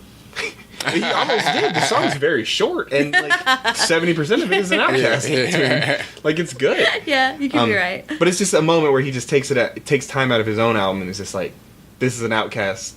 Speaker 3: He almost did. The song's very short, and like 70% of it is an Outkast tune. Like it's good.
Speaker 2: Yeah, you could be right.
Speaker 3: But it's just a moment where he just takes time out of his own album and is just like, this is an Outkast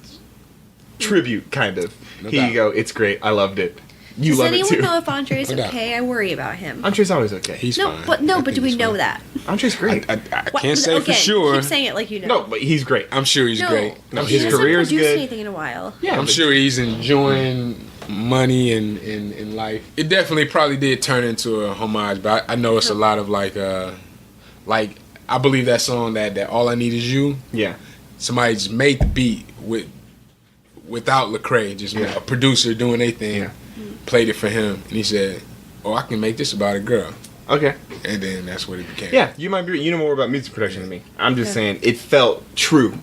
Speaker 3: tribute, kind of.
Speaker 1: No
Speaker 3: Here
Speaker 1: doubt.
Speaker 3: you go. It's great. I loved it. You
Speaker 2: Does
Speaker 3: love it
Speaker 2: anyone
Speaker 3: too.
Speaker 2: know if Andre's
Speaker 1: No doubt.
Speaker 2: okay? I worry about him.
Speaker 3: Andre's always okay.
Speaker 1: He's
Speaker 2: No,
Speaker 1: fine.
Speaker 2: but
Speaker 1: I
Speaker 2: do
Speaker 1: think
Speaker 2: we
Speaker 1: he's
Speaker 2: know
Speaker 1: fine.
Speaker 2: that?
Speaker 3: Andre's great.
Speaker 1: I
Speaker 2: What-
Speaker 1: can't say for
Speaker 2: again,
Speaker 1: sure.
Speaker 2: Keep saying it like you know.
Speaker 3: No, but he's great.
Speaker 1: I'm sure he's
Speaker 2: No,
Speaker 1: great.
Speaker 3: No,
Speaker 2: he
Speaker 3: his
Speaker 2: hasn't
Speaker 3: career's
Speaker 2: produced
Speaker 3: good.
Speaker 2: anything in a while.
Speaker 3: Yeah,
Speaker 1: I'm
Speaker 3: but-
Speaker 1: sure he's enjoying money and in life. It definitely probably did turn into a homage, but I know it's a lot of like I believe that song that All I Need Is You.
Speaker 3: Yeah.
Speaker 1: Somebody just made the beat without Lecrae, just a producer doing their thing,
Speaker 3: Yeah.
Speaker 1: played it for him, and he said, "Oh, I can make this about a girl,"
Speaker 3: Okay.
Speaker 1: and then that's what it became.
Speaker 3: Yeah, you know more about music production than me. I'm just saying it felt true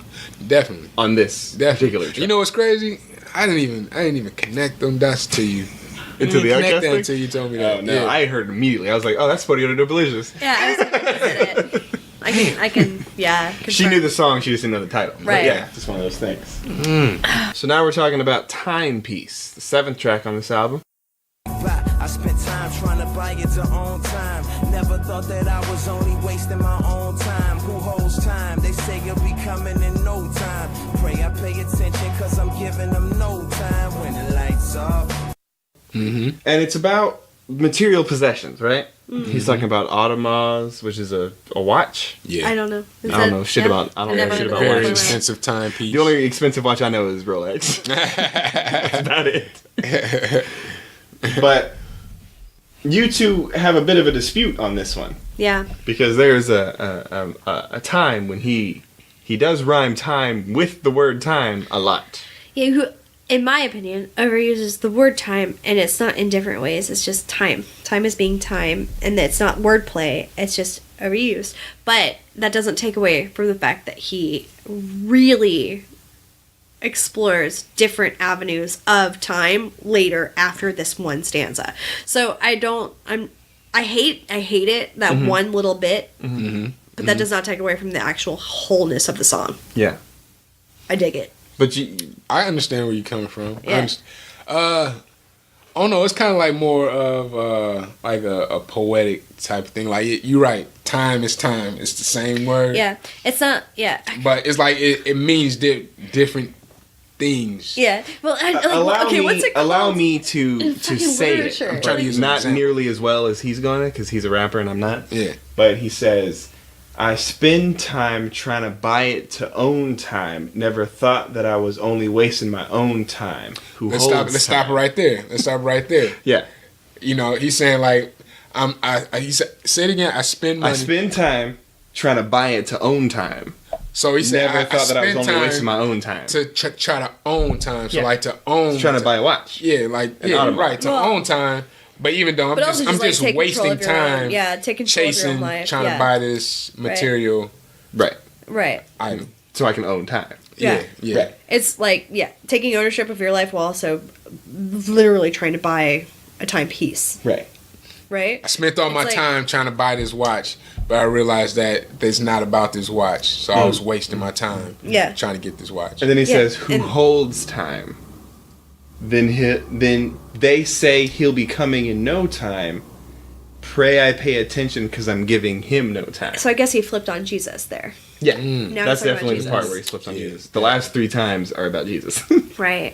Speaker 1: definitely.
Speaker 3: on this particular track.
Speaker 1: You know what's crazy? I didn't even connect them dots to you.
Speaker 3: Into the
Speaker 1: Connect
Speaker 3: Outkast
Speaker 1: that
Speaker 3: thing?
Speaker 1: until you told me that.
Speaker 3: Oh, no,
Speaker 1: Yeah.
Speaker 3: I heard it immediately. I was like, oh, that's Spodio de Delicious.
Speaker 2: Yeah, I was it. I can, yeah.
Speaker 3: She knew the song, she just didn't know the title. But
Speaker 2: Right.
Speaker 3: yeah, just one of those things. So now we're talking about Timepiece, the 7th track on this album.
Speaker 4: I spent time trying to buy it to own time. Never thought that I was only wasting my own time. Who holds time? They say you'll be coming in no time. Pray I pay attention cause I'm giving them no time when the lights off.
Speaker 3: And it's about material possessions, right? He's talking about Audemars, which is a watch.
Speaker 1: Yeah.
Speaker 2: I don't know. Is
Speaker 3: I don't
Speaker 2: that-
Speaker 3: know shit
Speaker 2: yeah?
Speaker 3: about- I don't
Speaker 2: I've
Speaker 3: know
Speaker 2: never
Speaker 3: shit
Speaker 2: heard
Speaker 3: about
Speaker 2: of that.
Speaker 1: Very
Speaker 3: watches.
Speaker 1: expensive timepiece.
Speaker 3: The only expensive watch I know is Rolex. That's about it. But you two have a bit of a dispute on this one.
Speaker 2: Yeah.
Speaker 3: Because there's a time when he does rhyme time with the word time a lot.
Speaker 2: Yeah, who, in my opinion, overuses the word time, and it's not in different ways. It's just time. Time is being time, and it's not wordplay. It's just overused. But that doesn't take away from the fact that he really explores different avenues of time later after this one stanza. So I hate it, that one little bit, but that does not take away from the actual wholeness of the song.
Speaker 3: Yeah.
Speaker 2: I dig it.
Speaker 3: But
Speaker 1: I understand where you're coming from.
Speaker 2: Yeah.
Speaker 1: Oh no, it's kind of like more of like a poetic type of thing. Like you're right, time is time. It's the same word.
Speaker 2: Yeah. It's not, yeah.
Speaker 1: But it's like it means different things.
Speaker 2: Yeah. Well, what's it called?
Speaker 3: allow me to
Speaker 2: fucking
Speaker 3: say it.
Speaker 2: literature.
Speaker 1: I'm trying to use an
Speaker 3: Not
Speaker 1: example.
Speaker 3: nearly as well as he's going to, because he's a rapper and I'm not.
Speaker 1: Yeah.
Speaker 3: But he says, I spend time trying to buy it to own time. Never thought that I was only wasting my own time.
Speaker 1: Let's stop it right there. Let's stop right there.
Speaker 3: Yeah.
Speaker 1: You know, he's saying like he said, say it again. I spend money.
Speaker 3: I spend time trying to buy it to own time.
Speaker 1: So he said
Speaker 3: Never thought that I was
Speaker 1: spend
Speaker 3: only
Speaker 1: time
Speaker 3: wasting my own time.
Speaker 1: to try to own time. So
Speaker 3: Yeah.
Speaker 1: like to own.
Speaker 3: Trying to buy a watch.
Speaker 1: Yeah, like
Speaker 3: An
Speaker 1: yeah,
Speaker 3: Audemars.
Speaker 1: right to
Speaker 2: Well-
Speaker 1: own time. But even though
Speaker 2: But also
Speaker 1: I'm
Speaker 2: like,
Speaker 1: just
Speaker 2: take control
Speaker 1: wasting
Speaker 2: of your own-
Speaker 1: time.
Speaker 2: yeah, take control of your
Speaker 1: chasing,
Speaker 2: own life.
Speaker 1: trying
Speaker 2: yeah.
Speaker 1: to buy this material
Speaker 3: Right.
Speaker 2: Right.
Speaker 1: item.
Speaker 3: So I can own time.
Speaker 1: Yeah,
Speaker 2: Yeah.
Speaker 1: yeah.
Speaker 3: Right.
Speaker 2: It's like, yeah, taking ownership of your life while also literally trying to buy a timepiece.
Speaker 3: Right.
Speaker 2: Right?
Speaker 1: I spent all my
Speaker 2: It's like-
Speaker 1: time trying to buy this watch, but I realized that it's not about this watch. So I was wasting my time
Speaker 2: Yeah.
Speaker 1: trying to get this watch.
Speaker 3: And then he
Speaker 2: Yeah,
Speaker 3: says, "Who
Speaker 2: and-
Speaker 3: holds time?" Then they say he'll be coming in no time. Pray I pay attention because I'm giving him no time.
Speaker 2: So I guess he flipped on Jesus there.
Speaker 3: Yeah,
Speaker 2: Now
Speaker 3: that's
Speaker 2: he's talking
Speaker 3: definitely
Speaker 2: about
Speaker 3: the part
Speaker 2: Jesus.
Speaker 3: where he slips on
Speaker 1: Yeah.
Speaker 3: Jesus. The last 3 times are about Jesus.
Speaker 2: Right.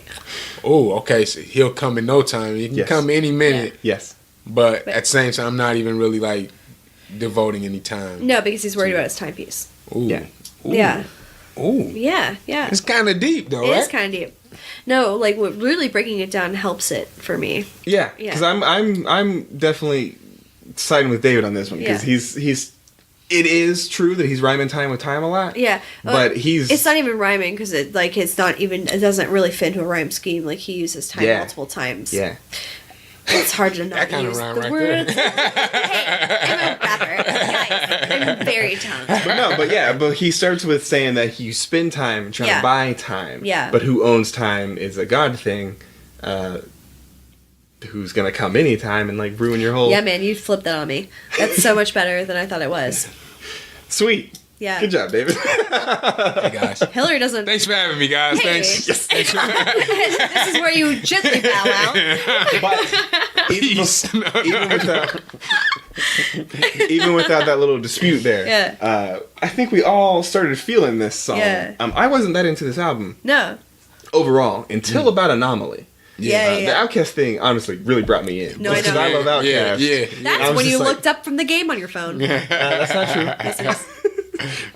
Speaker 1: Oh, okay. So he'll come in no time. He can
Speaker 3: Yes.
Speaker 1: come any minute,
Speaker 3: Yes.
Speaker 1: but at the same time, I'm not even really like devoting any time.
Speaker 2: No, because he's worried about his timepiece.
Speaker 1: Ooh.
Speaker 3: Yeah.
Speaker 1: Ooh.
Speaker 2: Yeah.
Speaker 1: Ooh.
Speaker 2: Yeah, yeah.
Speaker 1: It's kind of deep, though,
Speaker 2: It
Speaker 1: right?
Speaker 2: is kind of deep. No, like what really breaking it down helps it for me.
Speaker 3: Yeah,
Speaker 2: Yeah.
Speaker 3: because I'm definitely siding with David on this one because
Speaker 2: Yeah.
Speaker 3: it is true that he's rhyming time with time a lot.
Speaker 2: Yeah,
Speaker 3: but he's
Speaker 2: it's not even rhyming because it doesn't really fit into a rhyme scheme. Like he uses time multiple times.
Speaker 3: Yeah.
Speaker 2: It's hard to not
Speaker 1: That kind of
Speaker 2: use
Speaker 1: rhyme
Speaker 2: the
Speaker 1: right
Speaker 2: words.
Speaker 1: there.
Speaker 2: Hey, I'm a rapper, guys. I'm very talented.
Speaker 3: But he starts with saying that you spend time trying
Speaker 2: Yeah.
Speaker 3: to buy time.
Speaker 2: Yeah.
Speaker 3: But who owns time is a God thing. Who's gonna come anytime and like ruin your whole.
Speaker 2: Yeah, man, you flipped that on me. That's so much better than I thought it was.
Speaker 3: Sweet.
Speaker 2: Yeah.
Speaker 3: Good job, David.
Speaker 1: Hey, guys.
Speaker 2: Hillary doesn't.
Speaker 1: Thanks for having me, guys.
Speaker 2: Hey.
Speaker 1: Thanks.
Speaker 2: Yes. This is where you gently bow out.
Speaker 3: But
Speaker 1: Peace.
Speaker 3: even without that little dispute there,
Speaker 2: Yeah.
Speaker 3: I think we all started feeling this song.
Speaker 2: Yeah.
Speaker 3: I wasn't that into this album
Speaker 2: No.
Speaker 3: overall until about Anomaly.
Speaker 2: Yeah.
Speaker 3: The Outkast thing honestly really brought me in.
Speaker 2: No, I
Speaker 3: Because
Speaker 2: know.
Speaker 3: I love Outkast.
Speaker 1: Yeah.
Speaker 2: That's
Speaker 3: I was
Speaker 2: when
Speaker 3: just
Speaker 2: you
Speaker 3: like-
Speaker 2: looked up from the game on your phone.
Speaker 3: That's not true.
Speaker 2: Yes, it is.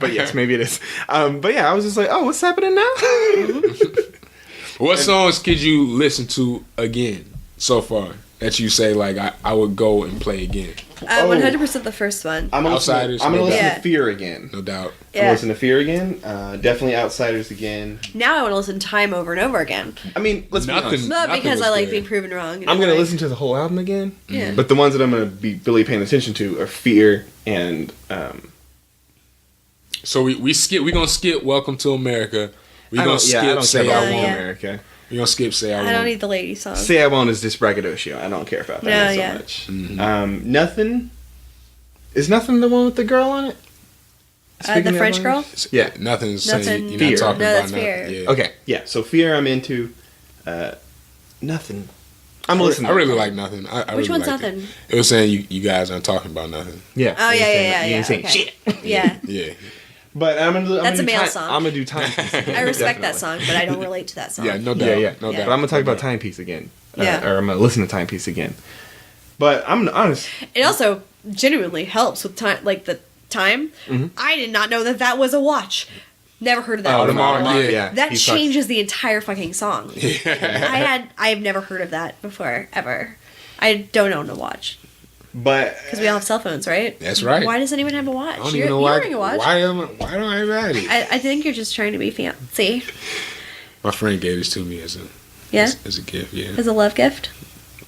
Speaker 3: But yes, maybe it is. But yeah, I was just like, oh, what's happening now?
Speaker 1: What songs could you listen to again so far that you say, like, I would go and play again?
Speaker 2: 100% the first one.
Speaker 3: I'm gonna
Speaker 1: Outsiders,
Speaker 3: listen
Speaker 1: no
Speaker 3: to
Speaker 2: doubt.
Speaker 3: Fear again.
Speaker 1: No doubt.
Speaker 3: I'm gonna
Speaker 2: Yeah.
Speaker 3: listen to Fear again. Definitely Outsiders again.
Speaker 2: Now I want to listen to Time over and over again.
Speaker 3: I mean, let's be
Speaker 1: Nothing.
Speaker 3: honest.
Speaker 2: No,
Speaker 1: Nothing
Speaker 2: because
Speaker 1: was
Speaker 2: I like
Speaker 1: good.
Speaker 2: being proven wrong.
Speaker 3: I'm gonna listen to the whole album again.
Speaker 2: Yeah.
Speaker 3: But the ones that I'm gonna be really paying attention to are Fear and
Speaker 1: So we gonna skip Welcome to America. We
Speaker 3: I
Speaker 1: gonna
Speaker 3: don't
Speaker 1: skip
Speaker 3: care
Speaker 1: Say
Speaker 3: about
Speaker 1: I
Speaker 2: Yeah,
Speaker 1: Won't.
Speaker 2: yeah.
Speaker 3: America.
Speaker 1: We gonna skip Say I Won't.
Speaker 2: I don't need the lady song.
Speaker 3: Say I Won't is just braggadocio. I don't care about that
Speaker 2: No,
Speaker 3: one so
Speaker 2: yeah.
Speaker 3: much.
Speaker 1: Mm-hmm.
Speaker 3: Nothing. Is Nothing the one with the girl on it? Speaking
Speaker 2: the
Speaker 3: of
Speaker 2: French
Speaker 3: ones?
Speaker 2: girl?
Speaker 1: Yeah, nothing's saying
Speaker 2: Nothing.
Speaker 1: you're
Speaker 3: Fear.
Speaker 1: not talking
Speaker 2: No,
Speaker 1: about
Speaker 2: that's
Speaker 1: nothing.
Speaker 2: Fear.
Speaker 1: Yeah.
Speaker 3: Okay, yeah. So Fear I'm into. Nothing. I'm listening.
Speaker 1: I really like Nothing. I
Speaker 2: Which
Speaker 1: really
Speaker 2: one's
Speaker 1: liked
Speaker 2: Nothing?
Speaker 1: It was saying you guys aren't talking about nothing.
Speaker 3: Yeah.
Speaker 2: Oh,
Speaker 3: You
Speaker 2: yeah,
Speaker 3: ain't
Speaker 2: yeah,
Speaker 3: saying- you ain't saying
Speaker 2: okay.
Speaker 3: shit.
Speaker 2: Yeah.
Speaker 1: Yeah.
Speaker 3: But I'm gonna.
Speaker 2: That's
Speaker 3: do
Speaker 2: a male
Speaker 3: time,
Speaker 2: song.
Speaker 3: I'm gonna do Timepiece.
Speaker 2: I respect that song, but I don't relate to that song.
Speaker 1: Yeah, no doubt.
Speaker 3: Yeah, yeah.
Speaker 1: No
Speaker 2: Yeah.
Speaker 1: doubt.
Speaker 3: But I'm gonna talk about Timepiece again.
Speaker 2: Yeah.
Speaker 3: Or I'm gonna listen to Timepiece again. But I'm honest.
Speaker 2: It also genuinely helps with time, like the time.
Speaker 3: Mm-hmm.
Speaker 2: I did not know that was a watch. Never heard of that.
Speaker 3: Oh,
Speaker 2: before.
Speaker 1: Audemars,
Speaker 3: yeah.
Speaker 2: That
Speaker 3: he sucks.
Speaker 2: changes the entire fucking song. I have never heard of that before ever. I don't own a watch
Speaker 3: But
Speaker 2: because we all have cell phones, right?
Speaker 1: That's right.
Speaker 2: Why does anyone have a watch?
Speaker 1: I don't
Speaker 2: You're,
Speaker 1: even know
Speaker 2: you're
Speaker 1: why.
Speaker 2: wearing a watch.
Speaker 1: Why don't I have it?
Speaker 2: I think you're just trying to be fancy.
Speaker 1: My friend gave this to me as a
Speaker 2: Yeah,
Speaker 1: as a gift. Yeah.
Speaker 2: as a love gift.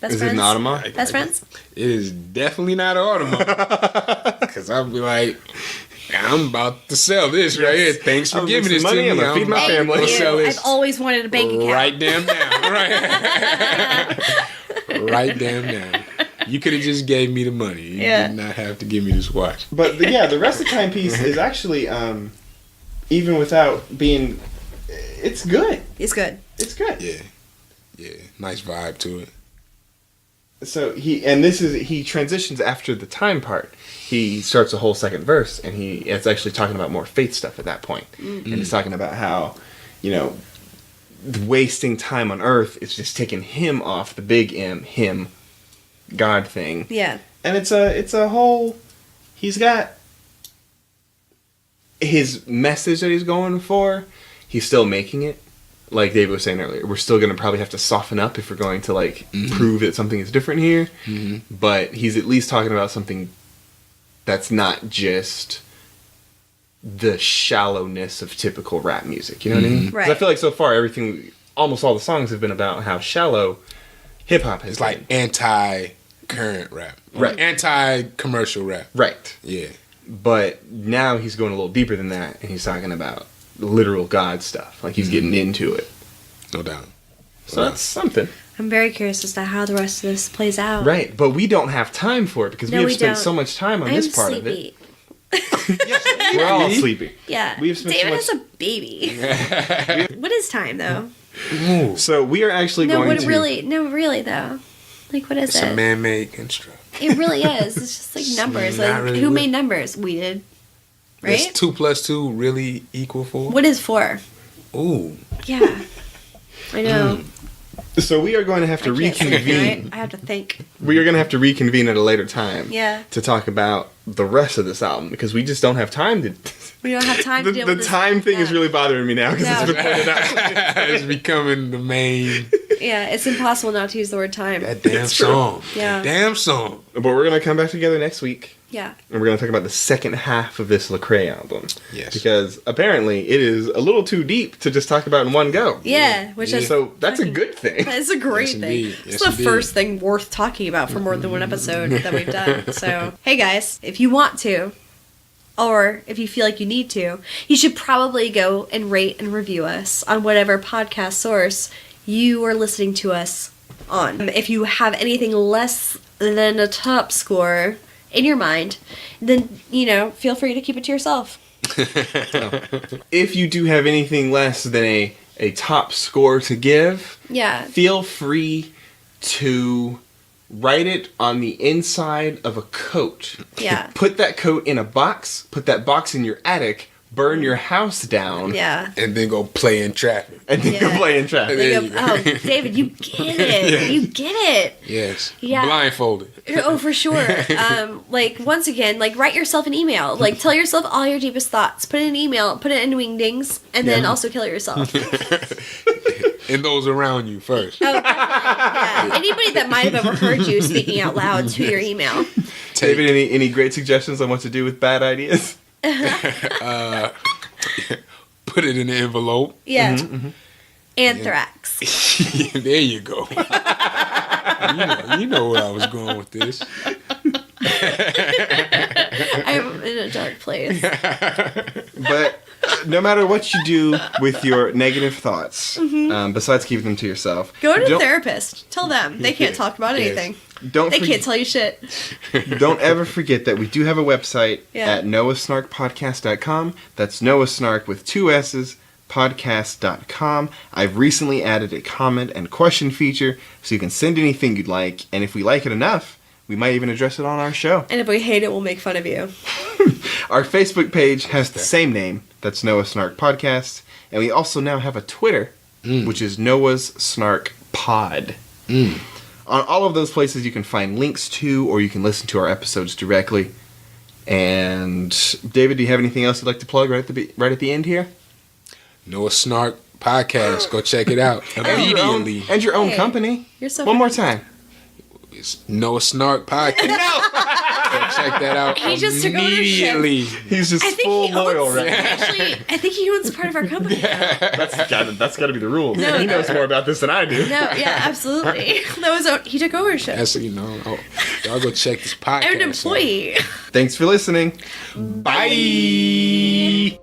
Speaker 2: Best
Speaker 3: is
Speaker 2: friends.
Speaker 3: it an Audemars?
Speaker 2: Best friends.
Speaker 1: It is definitely not an Audemars. Because I'll be like, I'm about to sell this right here. Thanks for
Speaker 3: I'm
Speaker 1: giving
Speaker 3: making
Speaker 1: this
Speaker 3: money,
Speaker 1: to me.
Speaker 3: I'm gonna feed my
Speaker 2: Thank
Speaker 3: family.
Speaker 1: gonna
Speaker 2: you.
Speaker 1: sell this
Speaker 2: I've always wanted a bank account.
Speaker 1: right damn now. Right. Right damn now. You could have just gave me the money. You
Speaker 2: Yeah.
Speaker 1: did not have to give me this watch.
Speaker 3: But the rest of Timepiece is actually even without being, it's good.
Speaker 2: It's good.
Speaker 3: It's good.
Speaker 1: Yeah. Yeah. Nice vibe to it.
Speaker 3: So he transitions after the time part. He starts a whole second verse, and it's actually talking about more faith stuff at that point. And he's talking about how, wasting time on Earth is just taking him off the big M, him, God thing.
Speaker 2: Yeah.
Speaker 3: And it's a whole. He's got his message that he's going for. He's still making it. Like David was saying earlier, we're still going to probably have to soften up if we're going to prove that something is different here.
Speaker 1: Mm-hmm.
Speaker 3: But he's at least talking about something that's not just the shallowness of typical rap music. You know what I mean?
Speaker 2: Right.
Speaker 3: 'Cause I feel like so far almost all the songs have been about how shallow hip hop has
Speaker 1: It's
Speaker 3: been.
Speaker 1: like anti-current rap.
Speaker 3: Right.
Speaker 1: Anti-commercial rap.
Speaker 3: Right.
Speaker 1: Yeah.
Speaker 3: But now he's going a little deeper than that, and he's talking about literal God stuff. Like he's getting into it.
Speaker 1: No doubt.
Speaker 3: So that's something.
Speaker 2: I'm very curious as to how the rest of this plays out.
Speaker 3: Right, but we don't have time for it because
Speaker 2: No,
Speaker 3: we have
Speaker 2: we
Speaker 3: spent
Speaker 2: don't.
Speaker 3: so much time on
Speaker 2: I'm
Speaker 3: this part
Speaker 2: sleepy.
Speaker 3: of it. We're all sleepy.
Speaker 2: Yeah.
Speaker 3: We have spent so
Speaker 2: David
Speaker 3: much-
Speaker 2: has a baby. What is time though?
Speaker 3: So we are actually
Speaker 2: No,
Speaker 3: going
Speaker 2: what
Speaker 3: to...
Speaker 2: really though. Like what is
Speaker 1: It's
Speaker 2: it?
Speaker 1: a man-made construct.
Speaker 2: It really is. It's just like numbers.
Speaker 1: not
Speaker 2: Like
Speaker 1: really
Speaker 2: who
Speaker 1: real.
Speaker 2: made numbers? We did. Right?
Speaker 1: Is 2 + 2 really equal 4?
Speaker 2: What is 4?
Speaker 1: Ooh.
Speaker 2: Yeah. I know.
Speaker 3: So we are going to have to
Speaker 2: I can't think,
Speaker 3: reconvene.
Speaker 2: right? I have to think.
Speaker 3: We are going to have to reconvene at a later time.
Speaker 2: Yeah.
Speaker 3: To talk about the rest of this album because we just don't have time to.
Speaker 2: We don't have time to deal
Speaker 3: The
Speaker 2: with this.
Speaker 3: time thing is really bothering me now because
Speaker 2: No.
Speaker 3: it's been pointed out.
Speaker 1: It's becoming the main.
Speaker 2: Yeah, it's impossible not to use the word time.
Speaker 1: That damn
Speaker 3: It's true.
Speaker 1: song.
Speaker 2: Yeah.
Speaker 1: That damn song.
Speaker 3: But we're going to come back together next week.
Speaker 2: Yeah.
Speaker 3: And we're going to talk about the second half of this Lecrae album.
Speaker 1: Yes.
Speaker 3: Because apparently it is a little too deep to just talk about in one go.
Speaker 2: Yeah, which is
Speaker 3: So that's a good thing.
Speaker 2: That's a great
Speaker 1: Yes,
Speaker 2: thing.
Speaker 1: indeed.
Speaker 2: It's
Speaker 1: Yes,
Speaker 2: the
Speaker 1: indeed.
Speaker 2: first thing worth talking about for more than one episode that we've done. So, hey guys, if you want to, or if you feel like you need to, you should probably go and rate and review us on whatever podcast source you are listening to us on. If you have anything less than a top score in your mind, then, feel free to keep it to yourself.
Speaker 3: If you do have anything less than a top score to give,
Speaker 2: Yeah.
Speaker 3: feel free to write it on the inside of a coat.
Speaker 2: Yeah.
Speaker 3: Put that coat in a box, put that box in your attic, burn your house down,
Speaker 2: Yeah.
Speaker 1: And then go play in traffic.
Speaker 3: and then
Speaker 2: Yeah.
Speaker 3: go play in traffic.
Speaker 1: There
Speaker 2: Like,
Speaker 1: you go.
Speaker 2: oh, David, you get it. You get it.
Speaker 1: Yes.
Speaker 2: Yeah.
Speaker 1: Blindfolded.
Speaker 2: Oh, for sure. Once again, write yourself an email. Tell yourself all your deepest thoughts. Put it in an email. Put it in wingdings, and then also kill yourself.
Speaker 1: And those around you first.
Speaker 2: Oh, yeah. Anybody that might have ever heard you speaking out loud to your email.
Speaker 3: David, any great suggestions on what to do with bad ideas?
Speaker 1: Put it in the envelope.
Speaker 2: Yeah. Anthrax.
Speaker 1: There you go. you know where I was going with this.
Speaker 2: I'm in a dark place.
Speaker 3: But no matter what you do with your negative thoughts, besides keeping them to yourself,
Speaker 2: Go to a
Speaker 3: don't-
Speaker 2: therapist. Tell them. They can't talk about
Speaker 1: Yes.
Speaker 2: anything.
Speaker 3: Don't
Speaker 2: They
Speaker 3: forg-
Speaker 2: can't tell you shit.
Speaker 3: Don't ever forget that we do have a website
Speaker 2: Yeah.
Speaker 3: at noahsnarkpodcast.com. That's Noah Snark with 2 S's, podcast.com. I've recently added a comment and question feature so you can send anything you'd like, and if we like it enough, we might even address it on our show.
Speaker 2: And if we hate it, we'll make fun of you.
Speaker 3: Our Facebook page has the same name. That's Noah Snark Podcast. And we also now have a Twitter, which is Noah's Snark Pod. On all of those places, you can find links to, or you can listen to our episodes directly. And David, do you have anything else you'd like to plug right at the end here?
Speaker 1: Noah Snark Podcast. Go check it out immediately.
Speaker 3: And your own
Speaker 2: Hey,
Speaker 3: company.
Speaker 2: You're so
Speaker 3: One more time.
Speaker 1: It's Noah Snark Podcast. Go check that out
Speaker 2: He just took ownership.
Speaker 1: immediately.
Speaker 3: He's just full loyal right now.
Speaker 2: Actually, I think he owns part of our company now.
Speaker 3: That's got to be the rules.
Speaker 2: No,
Speaker 3: he knows more about this than I do.
Speaker 2: No, yeah, absolutely. He took ownership.
Speaker 1: That's y'all go check this podcast.
Speaker 2: I'm an
Speaker 1: out.
Speaker 2: employee.
Speaker 3: Thanks for listening. Bye.